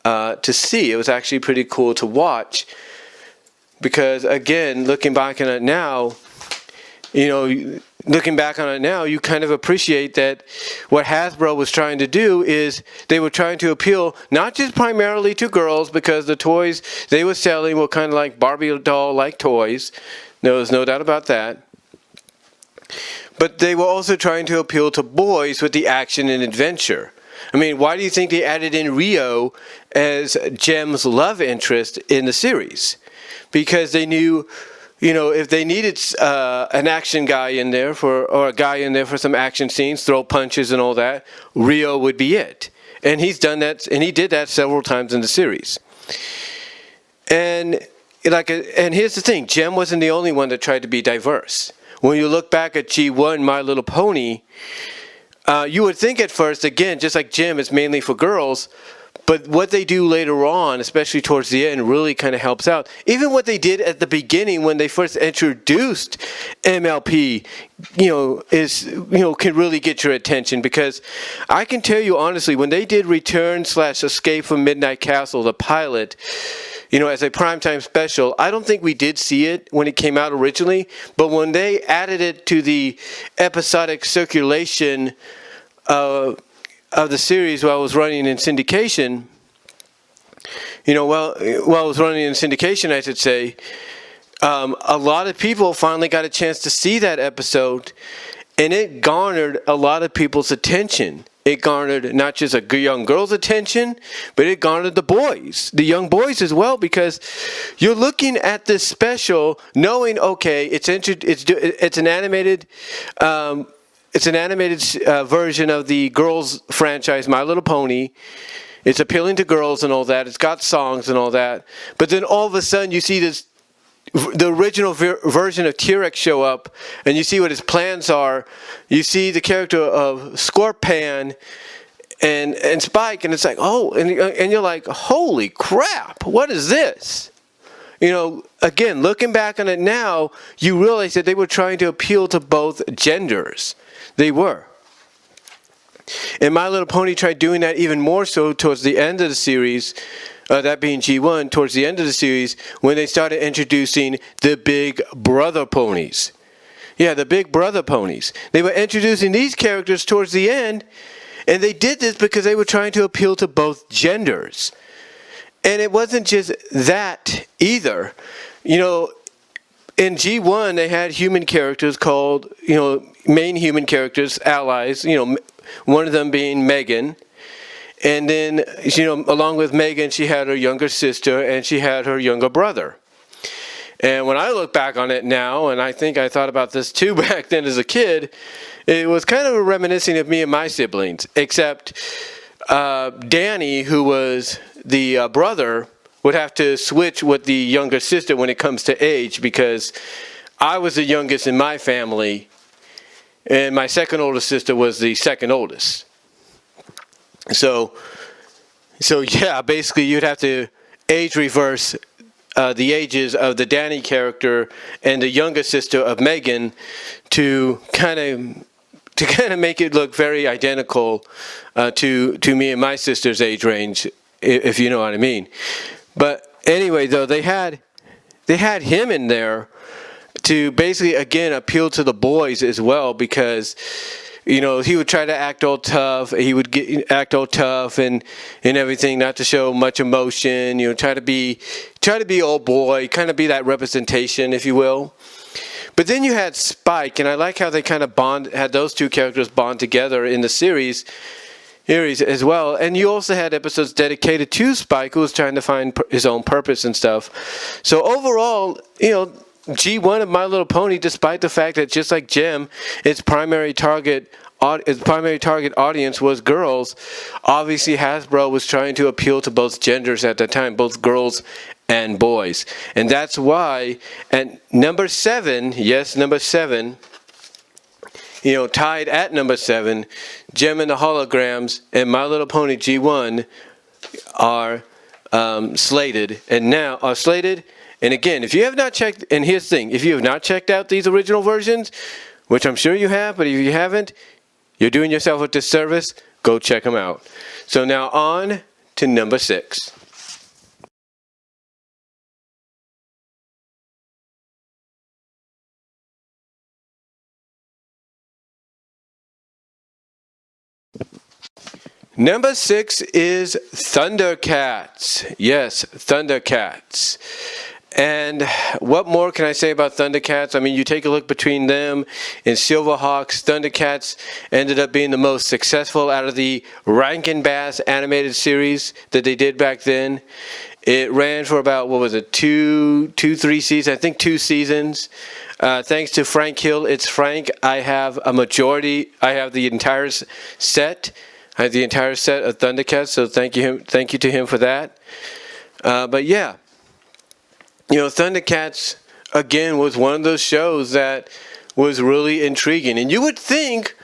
to see. It was actually pretty cool to watch. Because, again, looking back on it now, you kind of appreciate that what Hasbro was trying to do is they were trying to appeal not just primarily to girls, because the toys they were selling were kind of like Barbie doll-like toys. There was no doubt about that. But they were also trying to appeal to boys with the action and adventure. I mean, why do you think they added in Rio as Gem's love interest in the series? because they knew, if they needed an action guy in there or a guy in there for some action scenes, throw punches and all that, Rio would be it. And he's done that, and he did that several times in the series. And here's the thing, Jem wasn't the only one that tried to be diverse. When you look back at G1, My Little Pony, you would think at first, again, just like Jem, it's mainly for girls. But what they do later on, especially towards the end, really kind of helps out. Even what they did at the beginning when they first introduced MLP, can really get your attention. Because I can tell you honestly, when they did Return/Escape from Midnight Castle, the pilot, as a primetime special, I don't think we did see it when it came out originally. But when they added it to the episodic circulation of the series while I was running in syndication, while I was running in syndication, I should say, a lot of people finally got a chance to see that episode, and it garnered a lot of people's attention. It garnered not just a young girl's attention, but it garnered the young boys as well, because you're looking at this special knowing, okay, it's an animated. It's an animated version of the girls franchise, My Little Pony. It's appealing to girls and all that. It's got songs and all that. But then all of a sudden you see the original version of T-Rex show up, and you see what his plans are. You see the character of Scorpion and Spike, and it's like, oh, and you're like, holy crap, what is this? Again, looking back on it now, you realize that they were trying to appeal to both genders. They were. And My Little Pony tried doing that even more so towards the end of the series, that being G1, towards the end of the series, when they started introducing the Big Brother ponies. Yeah, the Big Brother ponies. They were introducing these characters towards the end, and they did this because they were trying to appeal to both genders. And it wasn't just that either. In G1, they had human characters called, main human characters, allies, one of them being Megan. And then, along with Megan, she had her younger sister and she had her younger brother. And when I look back on it now, and I think I thought about this too back then as a kid, it was kind of reminiscing of me and my siblings, except Danny, who was the brother, would have to switch with the younger sister when it comes to age, because I was the youngest in my family, and my second oldest sister was the second oldest. So yeah, basically you'd have to age reverse the ages of the Danny character and the younger sister of Megan to kind of make it look very identical to me and my sister's age range, if you know what I mean. But anyway, though, they had him in there to basically, again, appeal to the boys as well, because, he would try to act all tough. He would act all tough and everything, not to show much emotion. Try to be old boy, kind of be that representation, if you will. But then you had Spike, and I like how they kind of had those two characters bond together in the series as well. And you also had episodes dedicated to Spike, who was trying to find his own purpose and stuff. So overall, G1 of My Little Pony, despite the fact that just like Jem, its primary target audience was girls, obviously Hasbro was trying to appeal to both genders at that time, both girls and boys. And that's why at number 7, yes, number 7, tied at number 7, Jem and the Holograms and My Little Pony G1 are slated. And again, if you have not checked, and here's the thing, if you have not checked out these original versions, which I'm sure you have, but if you haven't, you're doing yourself a disservice. Go check them out. So now on to number 6. Number 6 is Thundercats. Yes, Thundercats. And what more can I say about Thundercats? I mean, you take a look between them and Silverhawks. Thundercats ended up being the most successful out of the Rankin Bass animated series that they did back then. It ran for about, what was it, three seasons? I think 2 seasons. Thanks to Frank Hill, it's Frank. I have a majority. I have the entire set. I have the entire set of Thundercats. So thank you to him for that. But yeah. You know, Thundercats, again, was one of those shows that was really intriguing. And you would think,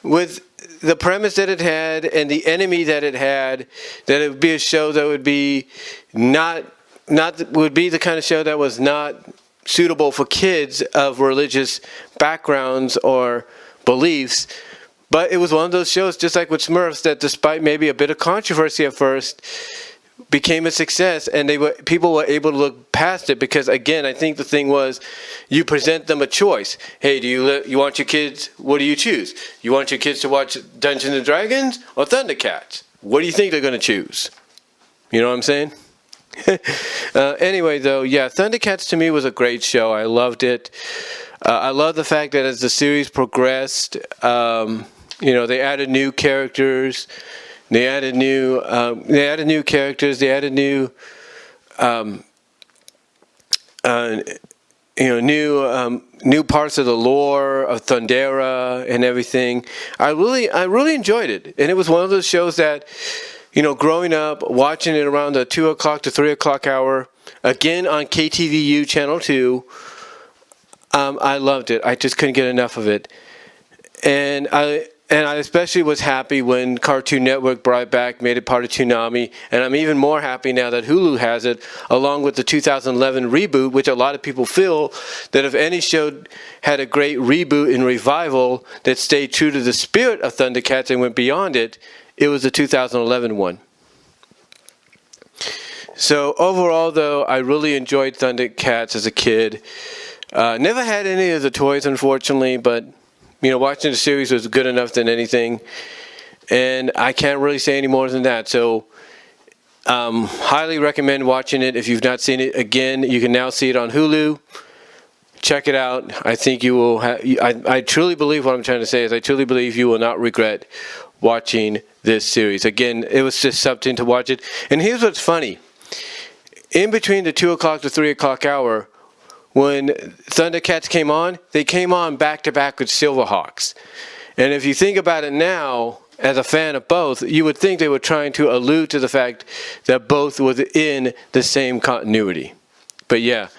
with the premise that it had and the enemy that it had, that it would be a show that would be would be the kind of show that was not suitable for kids of religious backgrounds or beliefs. But it was one of those shows, just like with Smurfs, that despite maybe a bit of controversy at first, became a success, and people were able to look past it because, again, I think the thing was, you present them a choice. Hey, do you want your kids? What do you choose? You want your kids to watch Dungeons and Dragons or Thundercats? What do you think they're going to choose? You know what I'm saying? Anyway, though, yeah, Thundercats to me was a great show. I loved it. I love the fact that as the series progressed, they added new characters. They added new characters. They added new parts of the lore of Thundera and everything. I really enjoyed it, and it was one of those shows that, growing up, watching it around the 2 o'clock to 3 o'clock hour, again on KTVU Channel 2. I loved it. I just couldn't get enough of it, and I especially was happy when Cartoon Network brought it back, made it part of Toonami, and I'm even more happy now that Hulu has it, along with the 2011 reboot, which a lot of people feel that if any show had a great reboot and revival that stayed true to the spirit of Thundercats and went beyond it, it was the 2011 one. So overall, though, I really enjoyed Thundercats as a kid. Never had any of the toys, unfortunately, but watching the series was good enough than anything, and I can't really say any more than that. So, highly recommend watching it. If you've not seen it, again, you can now see it on Hulu. Check it out. I think you will. I truly believe what I'm trying to say is I truly believe you will not regret watching this series. Again, it was just something to watch it. And here's what's funny: in between the 2 o'clock to 3 o'clock hour, when Thundercats came on, they came on back-to-back with Silverhawks. And if you think about it now, as a fan of both, you would think they were trying to allude to the fact that both were in the same continuity. But yeah,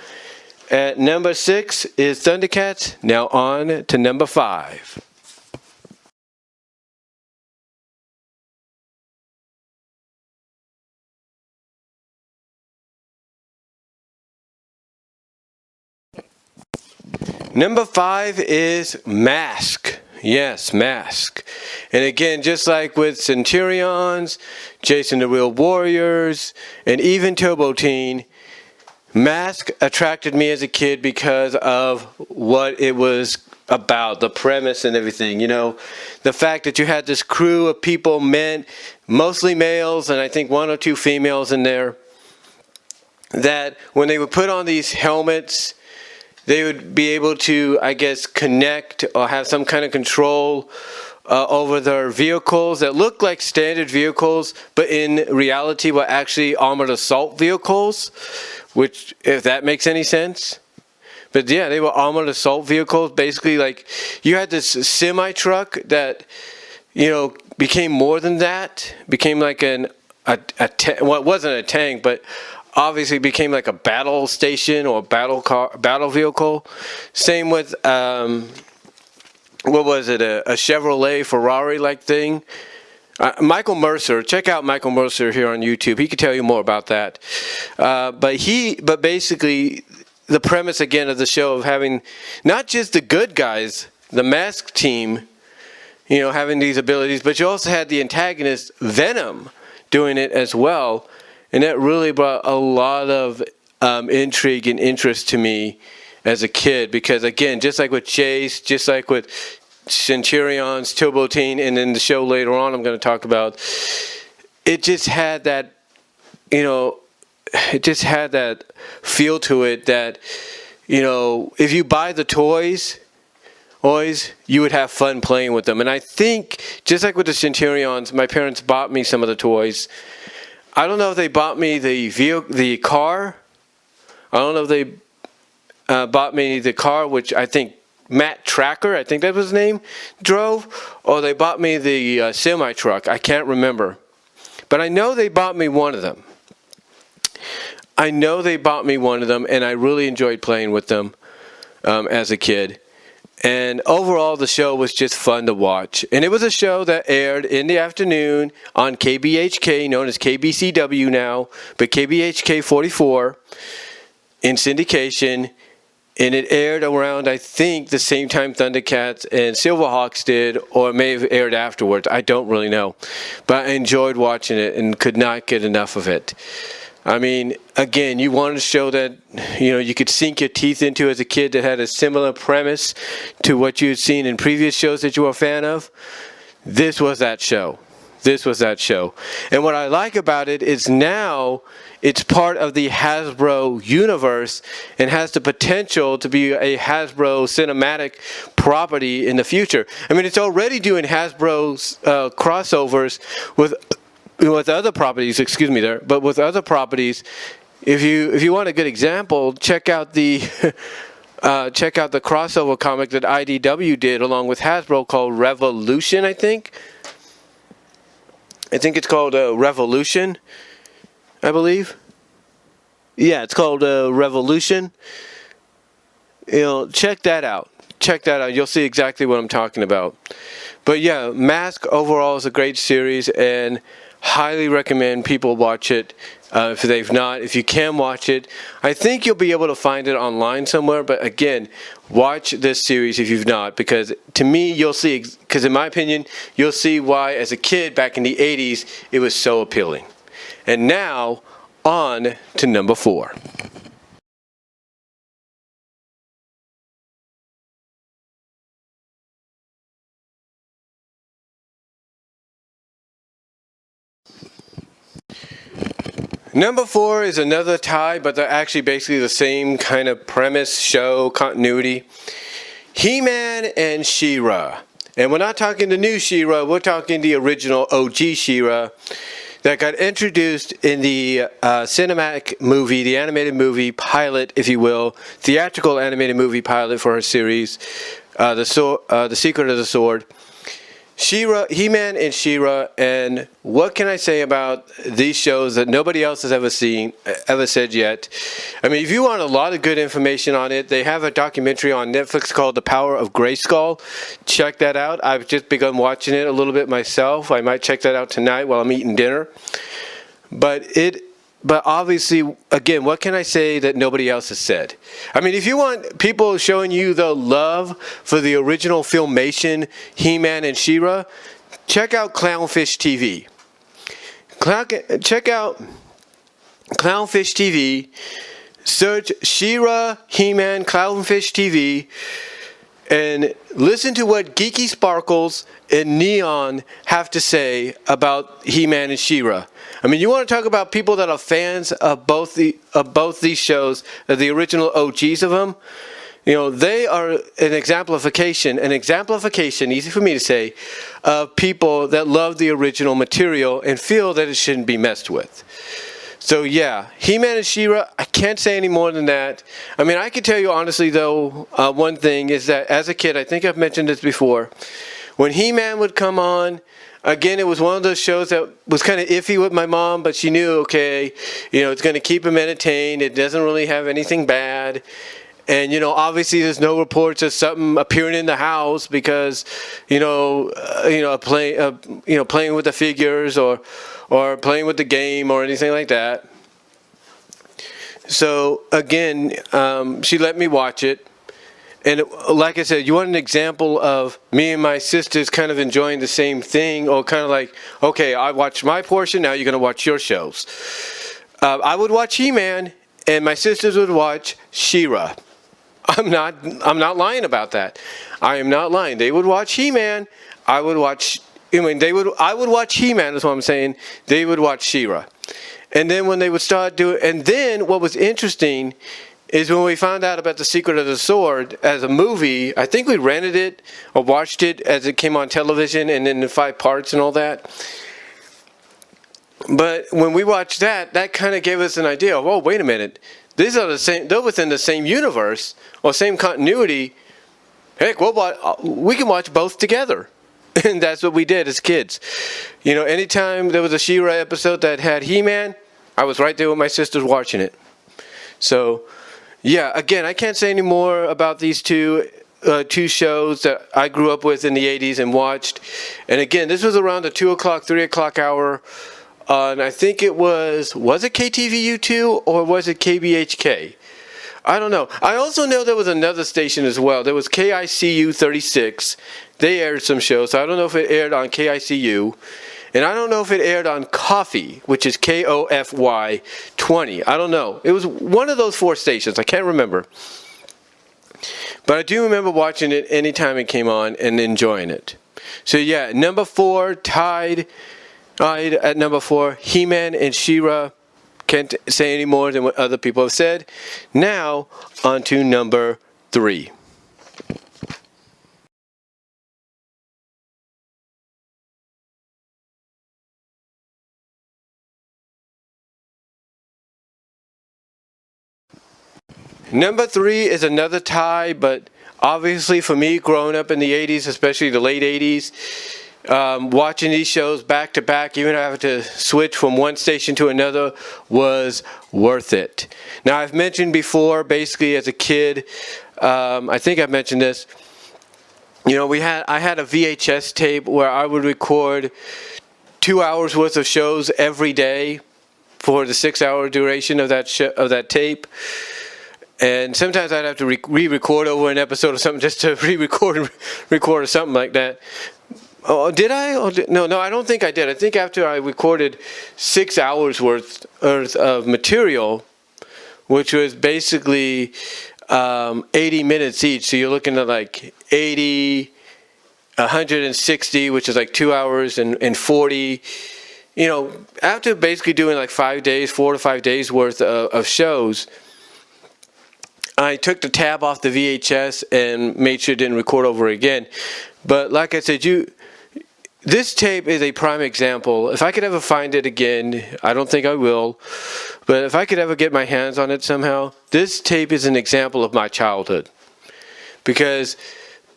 at number 6 is Thundercats. Now on to number 5. Number 5 is M.A.S.K. Yes, M.A.S.K. And again, just like with Centurions, Jayce and the Real Warriors, and even Turbo Teen, M.A.S.K. attracted me as a kid because of what it was about, the premise and everything. The fact that you had this crew of people, men, mostly males, and I think 1 or 2 females in there, that when they would put on these helmets, they would be able to, I guess, connect or have some kind of control over their vehicles that looked like standard vehicles, but in reality were actually armored assault vehicles, which, if that makes any sense. But yeah, they were armored assault vehicles. Basically, like, you had this semi-truck that, became more than that. Became like well, it wasn't a tank, but obviously became like a battle station or battle vehicle. Same with what was it, a Chevrolet Ferrari like thing. Michael Mercer, check out Michael Mercer here on YouTube. He could tell you more about that. But basically the premise again of the show of having not just the good guys, the M.A.S.K. team, having these abilities, but you also had the antagonist Venom doing it as well. And that really brought a lot of intrigue and interest to me as a kid. Because, again, just like with Jayce, just like with Centurions, Turbo Teen, and then the show later on I'm going to talk about, it just had that, it just had that feel to it that, you know, if you buy the toys, you would have fun playing with them. And I think, just like with the Centurions, my parents bought me some of the toys. I don't know if they bought me the car. I don't know if they bought me the car, which I think Matt Tracker, I think that was his name, drove. Or they bought me the semi-truck. I can't remember. But I know they bought me one of them. And I really enjoyed playing with them as a kid. And overall, the show was just fun to watch. And it was a show that aired in the afternoon on KBHK, known as KBCW now, but KBHK 44 in syndication. And it aired around, I think, the same time Thundercats and Silverhawks did, or it may have aired afterwards. I don't really know. But I enjoyed watching it and could not get enough of it. I mean, again, you wanted a show that, you know, you could sink your teeth into as a kid that had a similar premise to what you had seen in previous shows that you were a fan of. This was that show. And what I like about it is now it's part of the Hasbro universe and has the potential to be a Hasbro cinematic property in the future. I mean, it's already doing Hasbro's crossovers with other properties, but with other properties. If you want a good example, check out the crossover comic that IDW did along with Hasbro called Revolution, I think it's called Revolution, I believe. Yeah, it's called Revolution. You know, check that out. You'll see exactly what I'm talking about. But yeah, M.A.S.K. overall is a great series, and highly recommend people watch it. If they've not, if you can watch it, I think you'll be able to find it online somewhere. But again, watch this series if you've not, because to me, you'll see, because in my opinion, you'll see why as a kid back in the 80s, it was so appealing. And now, on to number 4. Number 4 is another tie, but they're actually basically the same kind of premise, show, continuity. He-Man and She-Ra. And we're not talking the new She-Ra, we're talking the original OG She-Ra that got introduced in the cinematic movie, the animated movie pilot, if you will, theatrical animated movie pilot for her series, The Secret of the Sword. She-Ra, He-Man and She-Ra, and what can I say about these shows that nobody else has ever said yet? I mean, if you want a lot of good information on it, they have a documentary on Netflix called The Power of Grayskull. Check that out. I've just begun watching it a little bit myself. I might check that out tonight while I'm eating dinner. But obviously, again, what can I say that nobody else has said? I mean, if you want people showing you the love for the original Filmation, He-Man and She-Ra, check out Clownfish TV. Check out Clownfish TV. Search She-Ra, He-Man, Clownfish TV. And listen to what Geeky Sparkles and Neon have to say about He-Man and She-Ra. I mean, you want to talk about people that are fans of both these shows, the original OGs of them. You know, they are an exemplification, easy for me to say, of people that love the original material and feel that it shouldn't be messed with. So yeah, He-Man and She-Ra, I can't say any more than that. I mean, I can tell you honestly though, one thing is that as a kid, I think I've mentioned this before, when He-Man would come on, again, it was one of those shows that was kind of iffy with my mom, but she knew, okay, you know, it's going to keep him entertained. It doesn't really have anything bad. And, you know, obviously there's no reports of something appearing in the house because, playing with the figures or playing with the game or anything like that. So, again, she let me watch it. And like I said, you want an example of me and my sisters kind of enjoying the same thing, or kind of like, okay, I watched my portion, now you're going to watch your shows. I would watch He-Man, and my sisters would watch She-Ra. I'm not lying about that. I am not lying. They would watch He-Man. I would watch, I mean, I would watch He-Man, is what I'm saying. They would watch She-Ra. And then when they would start doing, and then what was interesting is when we found out about The Secret of the Sword as a movie, I think we rented it or watched it as it came on television and then in 5 parts and all that. But when we watched that, that kind of gave us an idea of, oh, wait a minute. These are the same, they're within the same universe or same continuity. Heck, we can watch both together. And that's what we did as kids. You know, anytime there was a She-Ra episode that had He-Man, I was right there with my sisters watching it. So, yeah, again, I can't say any more about these two shows that I grew up with in the 80s and watched. And again, this was around the 2 o'clock, 3 o'clock hour. And I think it was it KTVU2 or was it KBHK? I don't know. I also know there was another station as well. There was KICU 36. They aired some shows. So I don't know if it aired on KICU. And I don't know if it aired on Coffee, which is KOFY 20. I don't know. It was one of those 4 stations. I can't remember. But I do remember watching it anytime it came on and enjoying it. So yeah, number 4 tied at number 4, He-Man and She-Ra. Can't say any more than what other people have said. Now, on to number 3. Number 3 is another tie, but obviously for me, growing up in the 80s, especially the late 80s, watching these shows back to back, even having to switch from one station to another, was worth it. Now, I've mentioned before, basically as a kid, I think I've mentioned this, you know, I had a VHS tape where I would record 2 hours worth of shows every day for the 6-hour duration of that tape. And sometimes I'd have to re-record over an episode or something just to record or something like that. Oh, did I? No, I don't think I did. I think after I recorded 6 hours worth of material, which was basically 80 minutes each. So you're looking at like 80, 160, which is like 2 hours and 40. You know, after basically doing like 4 to 5 days worth of shows, I took the tab off the VHS and made sure it didn't record over again. But like I said, this tape is a prime example. If I could ever find it again, I don't think I will, but if I could ever get my hands on it somehow, this tape is an example of my childhood. Because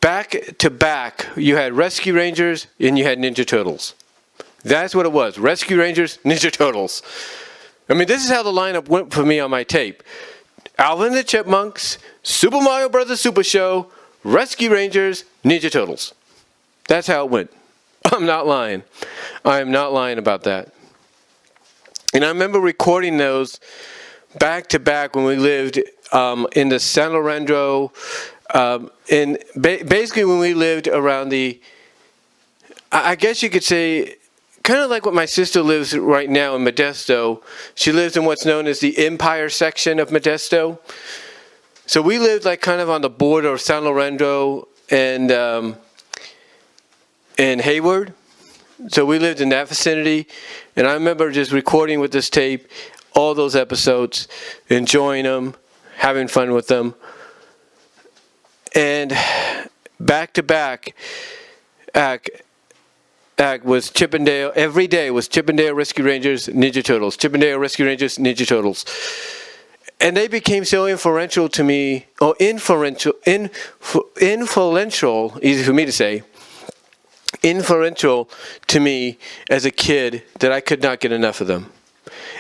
back to back, you had Rescue Rangers and you had Ninja Turtles. That's what it was. Rescue Rangers, Ninja Turtles. I mean, this is how the lineup went for me on my tape. Alvin and the Chipmunks, Super Mario Brothers Super Show, Rescue Rangers, Ninja Turtles. That's how it went. I'm not lying. I am not lying about that. And I remember recording those back to back when we lived in the San Lorenzo, basically when we lived around I guess you could say, kind of like what my sister lives right now in Modesto. She lives in what's known as the Empire section of Modesto. So we lived like kind of on the border of San Lorenzo and Hayward. So we lived in that vicinity. And I remember just recording with this tape all those episodes, enjoying them, having fun with them. And back to back, was Chippendale. Every day was Chippendale Rescue Rangers, Ninja Turtles. Chippendale Rescue Rangers, Ninja Turtles. And they became so influential to me, or influential, easy for me to say, influential to me as a kid that I could not get enough of them.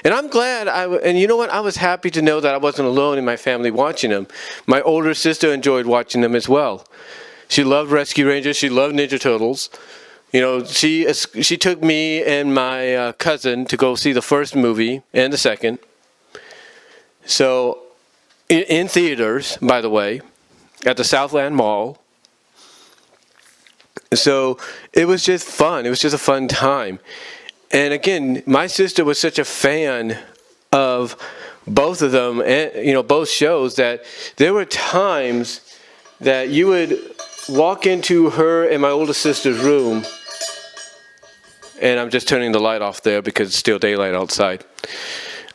And I'm glad, and you know what, I was happy to know that I wasn't alone in my family watching them. My older sister enjoyed watching them as well. She loved Rescue Rangers, she loved Ninja Turtles. You know, she took me and my cousin to go see the first movie and the second. So, in theaters, by the way, at the Southland Mall. So, it was just fun. It was just a fun time. And again, my sister was such a fan of both of them, and you know, both shows, that there were times that you would walk into her and my older sister's room, And I'm just turning the light off there because it's still daylight outside.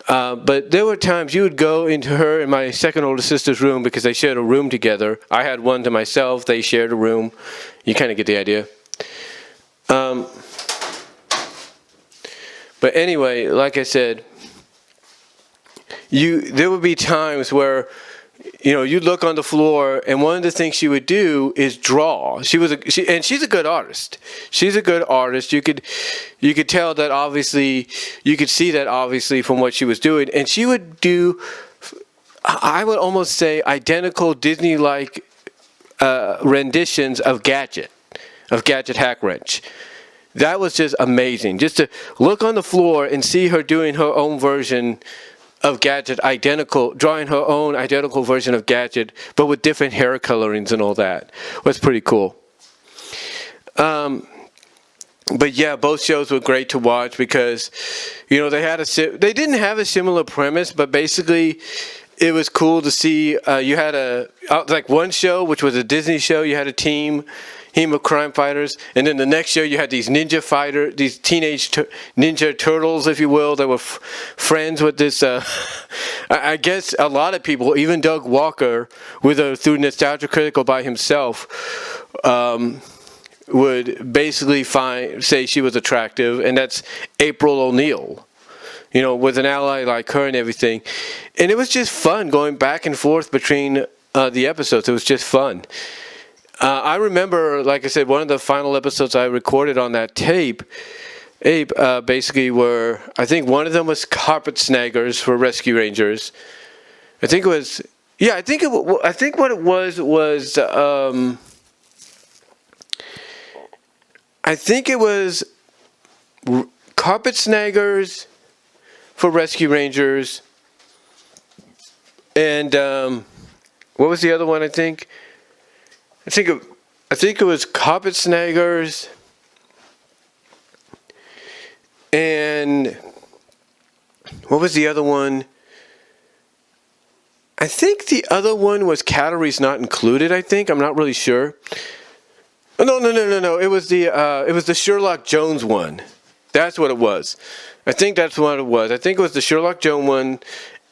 But there were times you would go into her and my second older sister's room because they shared a room together. I had one to myself. They shared a room. You kind of get the idea. But anyway, like I said, there would be times where, you'd look on the floor, and one of the things she would do is draw. And she's a good artist. She's a good artist. You could tell that obviously. You could see that obviously from what she was doing, and she would do, I would almost say, identical Disney-like renditions of Gadget Hack Wrench. That was just amazing. Just to look on the floor and see her doing her own version of Gadget, drawing her own identical version of Gadget, but with different hair colorings and all that. Was pretty cool. But yeah, both shows were great to watch because, they didn't have a similar premise, but basically it was cool to see. You had like one show, which was a Disney show, you had a team of crime fighters, and then the next show you had these these teenage ninja turtles, if you will, that were friends with this. I guess a lot of people, even Doug Walker, through Nostalgia Critical by himself, would basically say she was attractive, and that's April O'Neil. With an ally like her and everything, and it was just fun going back and forth between the episodes. It was just fun. I remember, like I said, one of the final episodes I recorded on that tape, basically were, I think one of them was Carpet Snaggers for Rescue Rangers. I think what it was, I think it was Carpet Snaggers for Rescue Rangers, and what was the other one, I think it was Carpet Snaggers, and what was the other one? I think the other one was Calories Not Included. I'm not really sure. No. It was the Sherlock Jones one. That's what it was. I think that's what it was. I think it was the Sherlock Jones one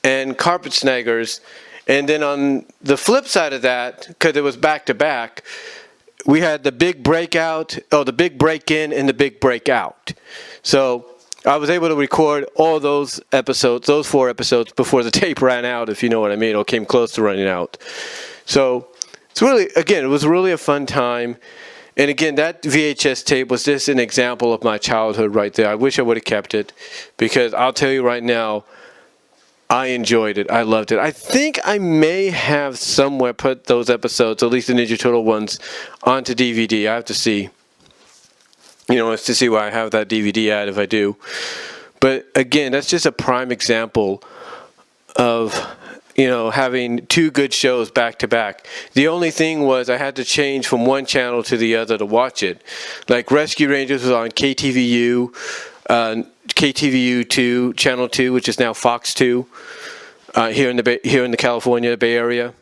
and Carpet Snaggers. And then on the flip side of that, because it was back to back, we had the big the big break-in and the big break-out. So I was able to record all those 4 episodes, before the tape ran out, if you know what I mean, or came close to running out. So it was really a fun time. And again, that VHS tape was just an example of my childhood right there. I wish I would have kept it, because I'll tell you right now, I enjoyed it. I loved it. I think I may have somewhere put those episodes, at least the Ninja Turtle ones, onto DVD. I have to see. To see where I have that DVD at, if I do. But again, that's just a prime example of, having 2 good shows back to back. The only thing was I had to change from one channel to the other to watch it. Like Rescue Rangers was on KTVU, KTVU 2, Channel 2, which is now Fox 2, here in the California Bay Area.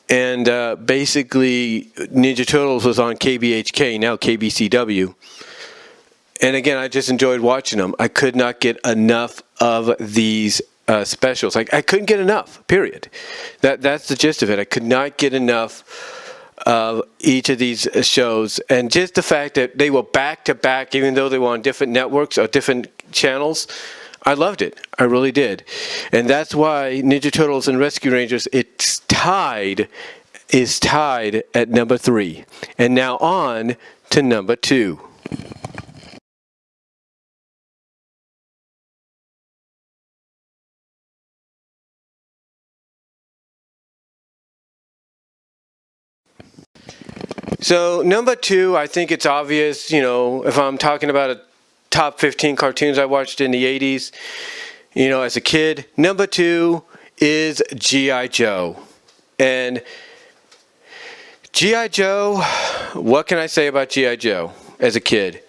And basically, Ninja Turtles was on KBHK, now KBCW. And again, I just enjoyed watching them. I could not get enough of these specials. I couldn't get enough, period. That's the gist of it. I could not get enough of each of these shows. And just the fact that they were back to back, even though they were on different networks or different channels, I loved it. I really did. And that's why Ninja Turtles and Rescue Rangers, is tied at number 3. And now on to number 2. So number 2, I think it's obvious, if I'm talking about a top 15 cartoons I watched in the 80s, as a kid. Number 2 is G.I. Joe. And G.I. Joe, what can I say about G.I. Joe as a kid?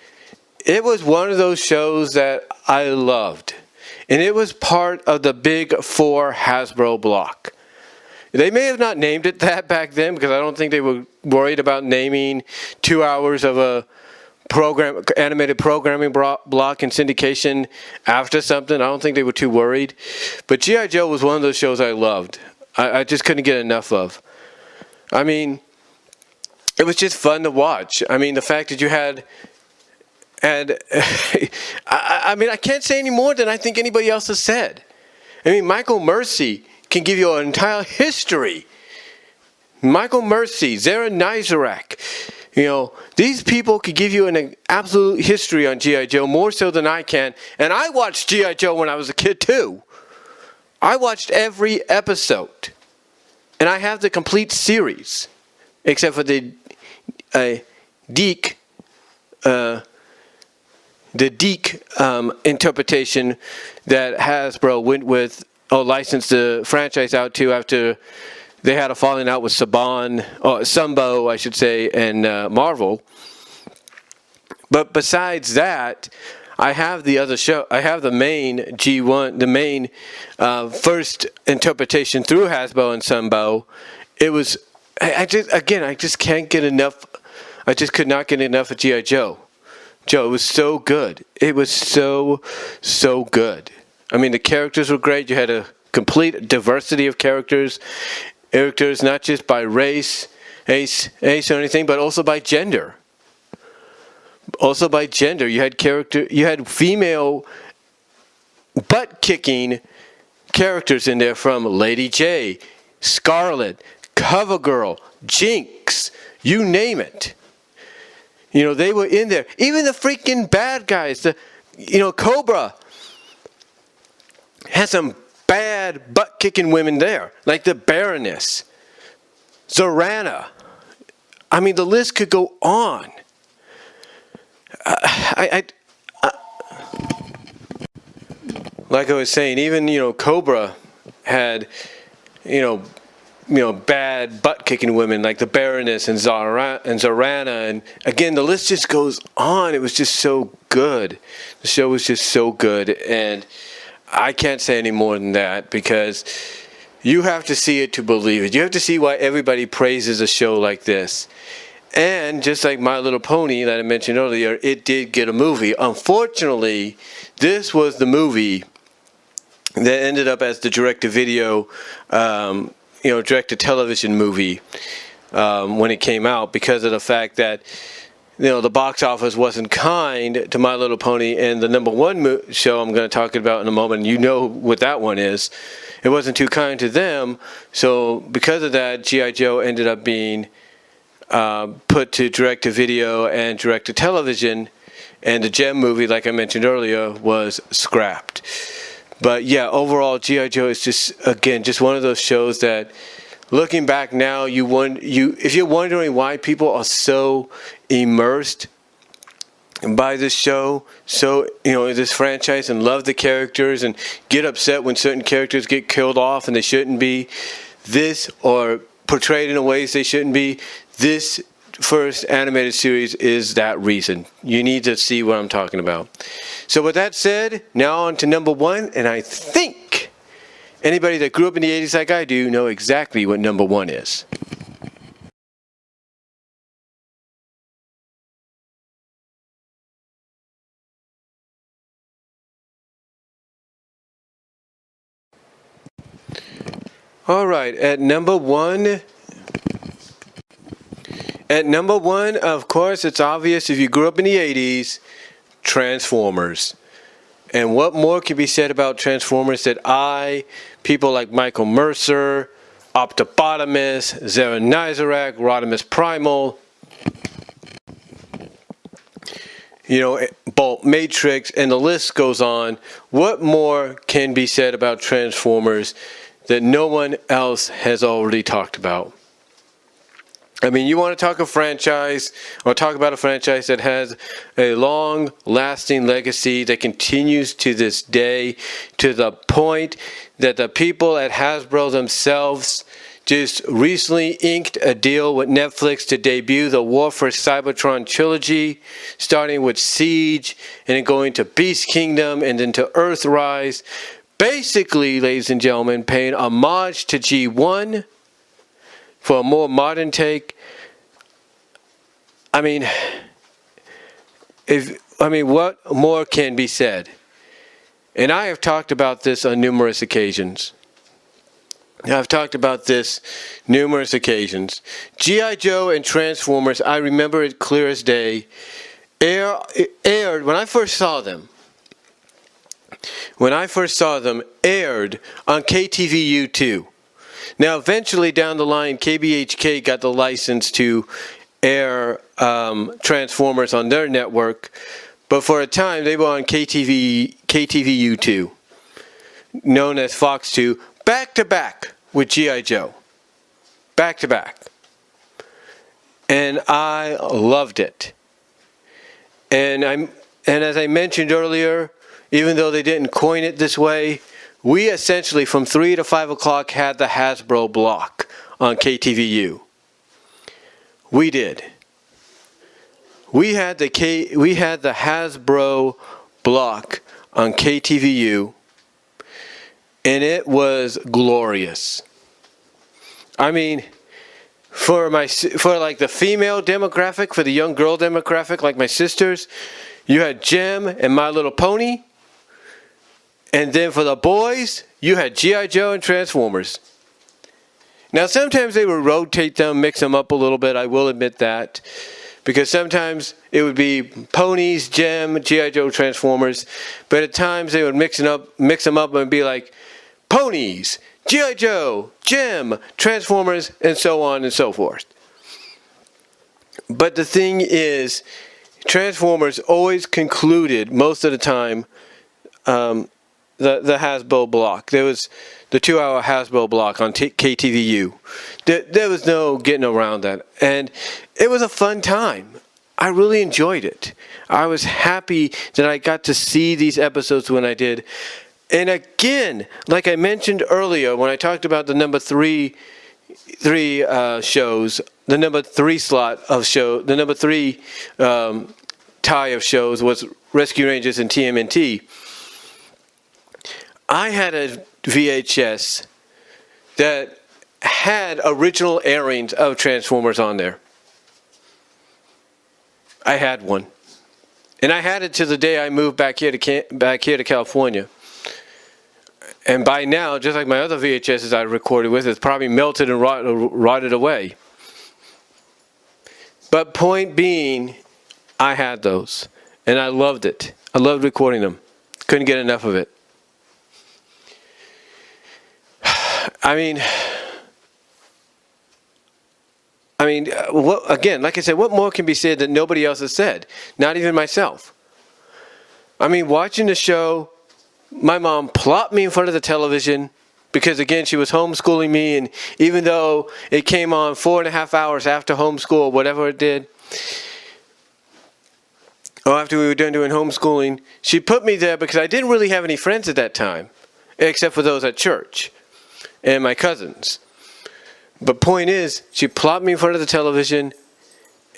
It was one of those shows that I loved. And it was part of the Big 4 Hasbro block. They may have not named it that back then, because I don't think they were worried about naming 2 hours of a animated programming block in syndication after something. I don't think they were too worried. But G.I. Joe was one of those shows I loved. I just couldn't get enough of. I mean, it was just fun to watch. I mean, the fact that you had I mean, I can't say any more than I think anybody else has said. I mean, Michael Mercy can give you an entire history. Michael Mercy, Zara Nizarak. You know, these people could give you an absolute history on G.I. Joe, more so than I can. And I watched G.I. Joe when I was a kid, too. I watched every episode. And I have the complete series. Except for the Deke interpretation that Hasbro went with, or licensed the franchise out to after they had a falling out with Sunbow, I should say, and Marvel. But besides that, I have the other show. I have the main G1, the main first interpretation through Hasbro and Sunbow. It was, I just can't get enough. I just could not get enough of G.I. Joe. It was so good. It was so good. I mean, the characters were great. You had a complete diversity of characters not just by race, ace or anything, but also by gender. You had female butt-kicking characters in there, from Lady J, Scarlet, CoverGirl, Jinx, you name it. You know, they were in there. Even the freaking bad guys, Cobra had some bad butt-kicking women there, like the Baroness, Zorana. I mean, the list could go on. Like I was saying, even, Cobra had, bad butt-kicking women like the Baroness and Zorana. And again, the list just goes on. It was just so good. The show was just so good. And I can't say any more than that, because you have to see it to believe it. You have to see why everybody praises a show like this. And just like My Little Pony that I mentioned earlier, it did get a movie. Unfortunately, this was the movie that ended up as the direct-to-video, direct-to-television movie when it came out, because of the fact that, the box office wasn't kind to My Little Pony, and the number one show I'm going to talk about in a moment, you know what that one is. It wasn't too kind to them, so because of that, G.I. Joe ended up being put to direct-to-video and direct-to-television, and the Gem movie, like I mentioned earlier, was scrapped. But yeah, overall, G.I. Joe is just one of those shows that, looking back now, if you're wondering why people are so immersed by this show, this franchise, and love the characters and get upset when certain characters get killed off and they shouldn't be, or portrayed in ways they shouldn't be, this first animated series is that reason. You need to see what I'm talking about. So with that said, now on to number one, and I think anybody that grew up in the 80s like I do know exactly what number one is. All right, at number one, of course, it's obvious if you grew up in the 80s, Transformers. And what more can be said about Transformers that people like Michael Mercer, Optopotamus, Zara Nizarak, Rodimus Primal, Bolt Matrix, and the list goes on. What more can be said about Transformers that no one else has already talked about? I mean, you want to talk about a franchise that has a long-lasting legacy that continues to this day, to the point that the people at Hasbro themselves just recently inked a deal with Netflix to debut the War for Cybertron trilogy, starting with Siege, and then going to Beast Kingdom, and then to Earthrise. Basically, ladies and gentlemen, paying homage to G1 for a more modern take. I mean, what more can be said? And I have talked about this on numerous occasions. G.I. Joe and Transformers, I remember it clear as day, aired when I first saw them. Aired on KTVU2. Now, eventually down the line, KBHK got the license to air Transformers on their network, but for a time they were on KTVU2, known as Fox 2, back to back with G.I. Joe. Back to back. And I loved it. And as I mentioned earlier, even though they didn't coin it this way, we essentially from 3 to 5 o'clock had the Hasbro block on KTVU. We did. We had the Hasbro block on KTVU, and it was glorious. I mean, for like the female demographic, for the young girl demographic, like my sisters, you had Jem and My Little Pony. And then for the boys, you had G.I. Joe and Transformers. Now, sometimes they would rotate them, mix them up a little bit, I will admit that. Because sometimes it would be ponies, Jem, G.I. Joe, Transformers. But at times they would mix them up and be like ponies, G.I. Joe, Jem, Transformers, and so on and so forth. But the thing is, Transformers always concluded, most of the time, the Hasbro block. There was the 2-hour Hasbro block on KTVU. There was no getting around that. And it was a fun time. I really enjoyed it. I was happy that I got to see these episodes when I did. And again, like I mentioned earlier, when I talked about the number three shows, the number 3 slot of show, the number 3 tie of shows was Rescue Rangers and TMNT. I had a VHS that had original airings of Transformers on there. I had one. And I had it to the day I moved back here to California. And by now, just like my other VHSs I recorded with, it's probably melted and rotted away. But point being, I had those. And I loved it. I loved recording them. Couldn't get enough of it. I mean, again, like I said, what more can be said that nobody else has said? Not even myself. I mean, watching the show, my mom plopped me in front of the television because, again, she was homeschooling me, and even though it came on 4.5 hours after homeschool, whatever it did, or after we were done doing homeschooling, she put me there because I didn't really have any friends at that time, except for those at church and my cousins. But point is, she plopped me in front of the television,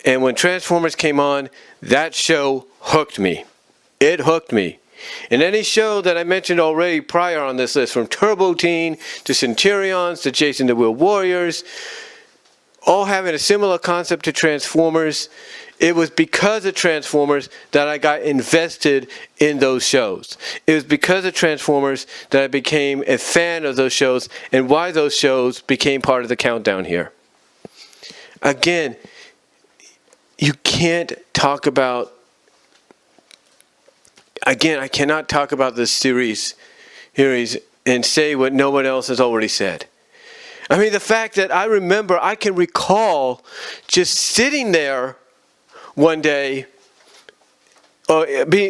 and when Transformers came on, that show hooked me. It hooked me. And any show that I mentioned already prior on this list, from Turbo Teen to Centurions to Jayce and the Wheel Warriors, all having a similar concept to Transformers, it was because of Transformers that I got invested in those shows. It was because of Transformers that I became a fan of those shows and why those shows became part of the countdown here. Again, you can't talk about... Again, I cannot talk about this series and say what no one else has already said. I mean, the fact that I can recall just sitting there one day, or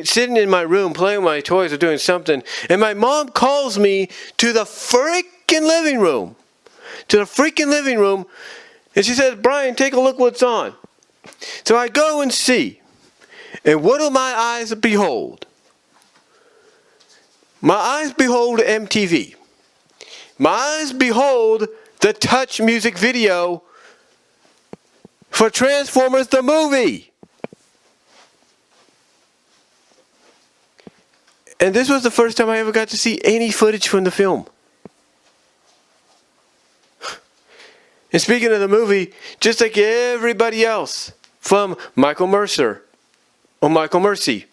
sitting in my room playing with my toys or doing something, and my mom calls me to the freaking living room. And she says, "Brian, take a look what's on." So I go and see. And what do my eyes behold? My eyes behold MTV. My eyes behold the Touch music video for Transformers the movie. And this was the first time I ever got to see any footage from the film. And speaking of the movie, just like everybody else, from Michael Mercer, or Michael Mercy,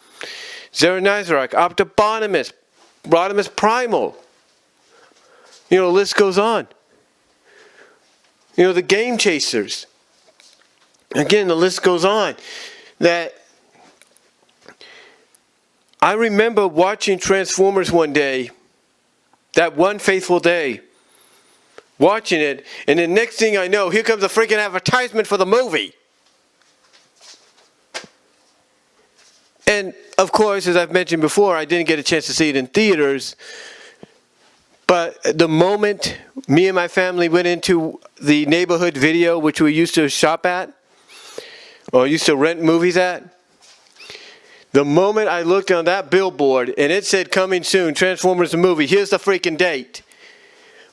Zeranizarak, Optibonimus, Rodimus Primal. You know, the list goes on. You know, the Game Chasers. Again, the list goes on. That I remember watching Transformers one day, that one faithful day, watching it, and the next thing I know, here comes a freaking advertisement for the movie. And of course, as I've mentioned before, I didn't get a chance to see it in theaters. But the moment me and my family went into the neighborhood video, which we used to shop at, or used to rent movies at, the moment I looked on that billboard and it said coming soon, Transformers the movie, here's the freaking date.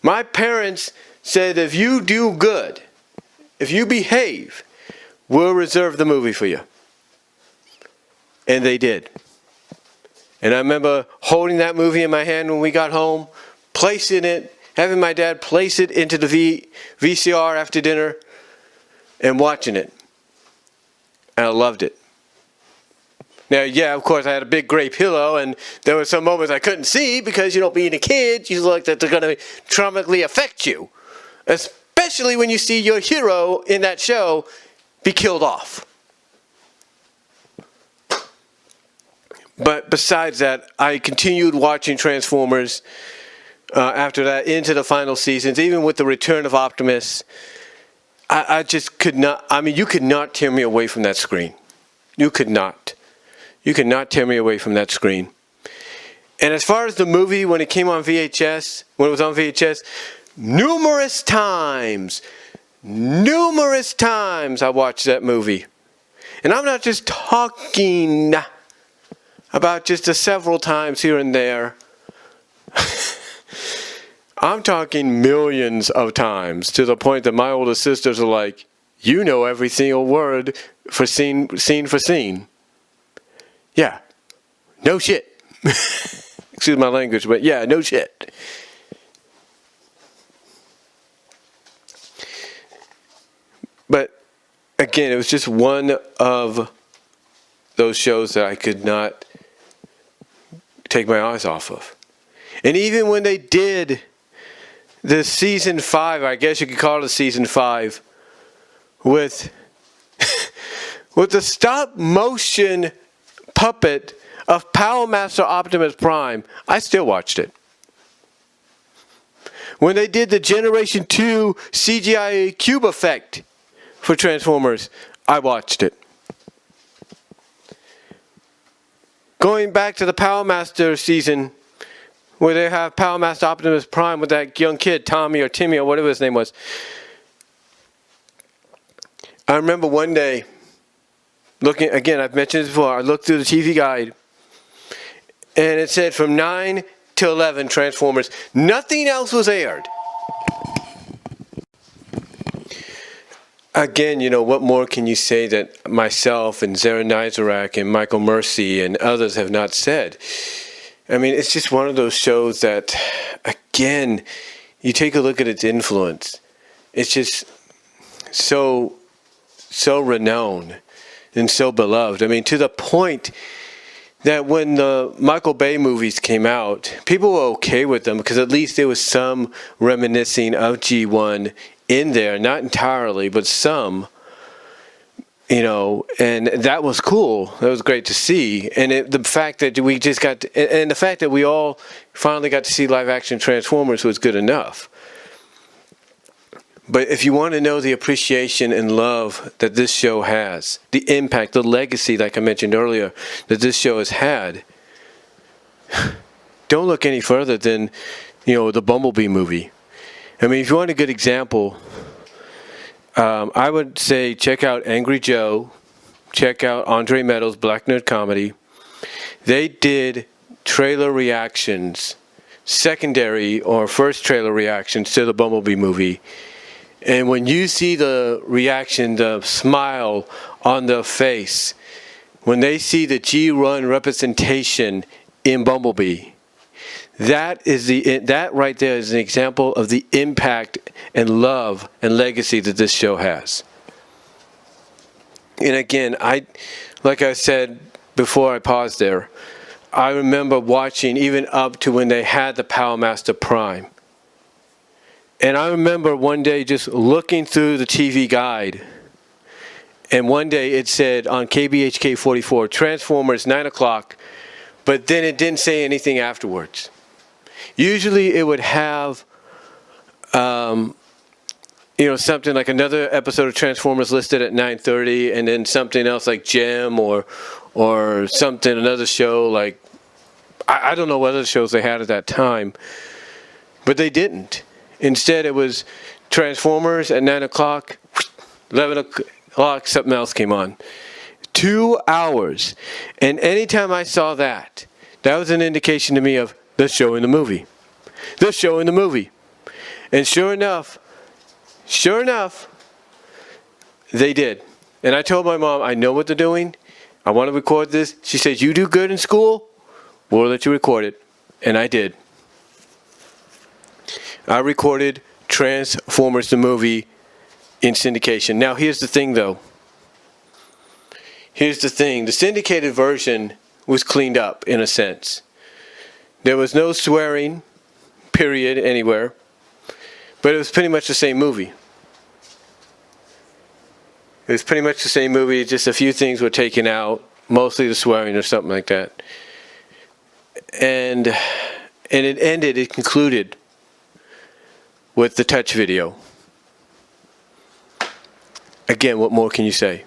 My parents said, if you do good, if you behave, we'll reserve the movie for you. And they did. And I remember holding that movie in my hand when we got home, placing it, having my dad place it into the VCR after dinner, and watching it. And I loved it. Now, yeah, of course, I had a big gray pillow, and there were some moments I couldn't see because, you know, being a kid, you look that they're going to traumatically affect you. Especially when you see your hero in that show be killed off. But besides that, I continued watching Transformers after that into the final seasons, even with the return of Optimus. I just could not, I mean, you could not tear me away from that screen. You could not. You could not tear me away from that screen. And as far as the movie, when it came on VHS, when it was on VHS, numerous times I watched that movie. And I'm not just talking about just a several times here and there. I'm talking millions of times, to the point that my older sisters are like, you know every single word for scene for scene. Yeah, no shit. Excuse my language, but yeah, no shit. But again, it was just one of those shows that I could not take my eyes off of. And even when they did the season 5, I guess you could call it a season 5, with the stop motion puppet of Power Master Optimus Prime, I still watched it. When they did the Generation 2 CGI cube effect for Transformers, I watched it. Going back to the Power Master season, where they have Power Master Optimus Prime with that young kid, Tommy or Timmy or whatever his name was. I remember one day, looking, again, I've mentioned this before, I looked through the TV guide, and it said from 9 to 11 Transformers. Nothing else was aired. Again, you know, what more can you say that myself and Zeranizarak and Michael Mercy and others have not said? I mean, it's just one of those shows that, again, you take a look at its influence. It's just so renowned and so beloved. I mean, to the point that when the Michael Bay movies came out, people were okay with them because at least there was some reminiscing of G1 in there, not entirely, but some, you know, and that was cool. That was great to see. And the fact that we just got, and the fact that we all finally got to see live action Transformers was good enough. But if you want to know the appreciation and love that this show has, the impact, the legacy, like I mentioned earlier, that this show has had, don't look any further than, you know, the Bumblebee movie. I mean, if you want a good example, I would say check out Angry Joe, check out Andre Meadows' Black Nerd Comedy. They did trailer reactions, secondary or first trailer reactions to the Bumblebee movie. And when you see the reaction, the smile on their face, when they see the G-Run representation in Bumblebee, that right there is an example of the impact and love and legacy that this show has. And again, like I said before I pause there, I remember watching even up to when they had the Power Master Prime. And I remember one day just looking through the TV guide, and one day it said on KBHK 44, Transformers 9 o'clock, but then it didn't say anything afterwards. Usually it would have, something like another episode of Transformers listed at 9:30, and then something else like Gem or something, another show like, I don't know what other shows they had at that time, but they didn't. Instead, it was Transformers at 9 o'clock, 11 o'clock, something else came on. 2 hours. And anytime I saw that, that was an indication to me of the show in the movie. The show in the movie. And sure enough, they did. And I told my mom, I know what they're doing. I want to record this. She said, you do good in school, we'll let you record it. And I did. I recorded Transformers the movie in syndication. Now here's the thing though. Here's the thing. The syndicated version was cleaned up in a sense. There was no swearing, period, anywhere. But it was pretty much the same movie. It was pretty much the same movie, just a few things were taken out, mostly the swearing or something like that. And it concluded with the touch video. Again, what more can you say?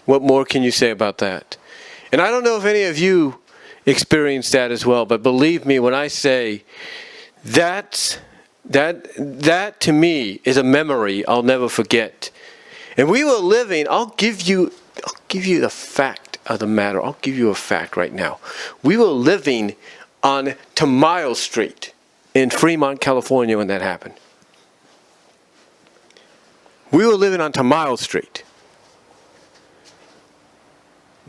What more can you say about that? And I don't know if any of you experienced that as well, but believe me when I say that to me is a memory I'll never forget. And we were living, I'll give you the fact of the matter. I'll give you a fact right now. We were living on Tamayo Street in Fremont, California when that happened. We were living on Tamayo Street.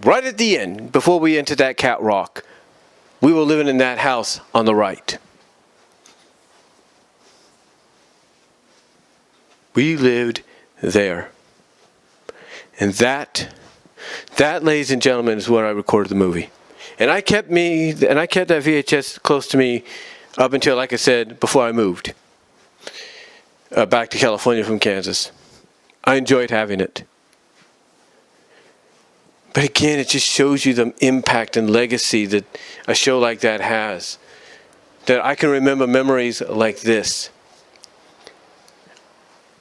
Right at the end, before we entered that Cat Rock, we were living in that house on the right. We lived there. And that, ladies and gentlemen, is where I recorded the movie. And I kept that VHS close to me up until, like I said, before I moved back to California from Kansas. I enjoyed having it. But again, it just shows you the impact and legacy that a show like that has. That I can remember memories like this.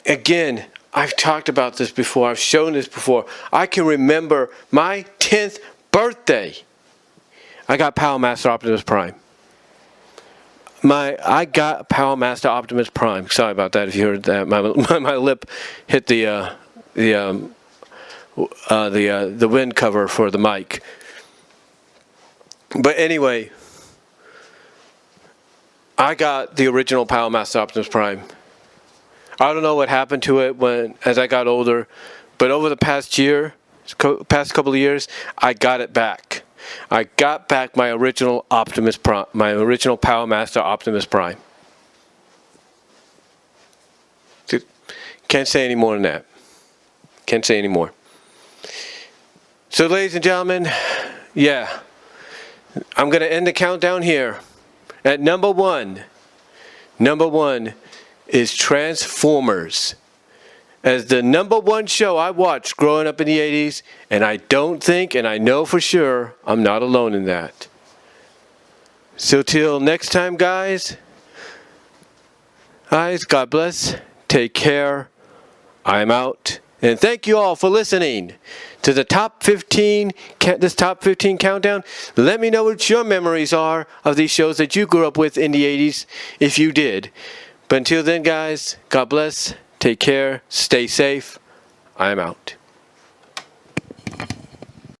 Again, I've talked about this before. I've shown this before. I can remember my 10th birthday. I got Power Master Optimus Prime. I got Power Master Optimus Prime. Sorry about that if you heard that. My lip hit the wind cover for the mic. But anyway, I got the original Power Master Optimus Prime. I don't know what happened to it as I got older, but over the past couple of years, I got it back. I got back my original Optimus Prime, my original Power Master Optimus Prime. Can't say any more than that. Can't say any more. So, ladies and gentlemen, yeah, I'm going to end the countdown here at number one. Number one is Transformers as the number one show I watched growing up in the 80s, and I don't think, and I know for sure, I'm not alone in that. So till next time, guys, God bless, take care, I'm out, and thank you all for listening to the top 15, this top 15 countdown. Let me know what your memories are of these shows that you grew up with in the 80s, if you did. But until then, guys, God bless, take care, stay safe, I'm out.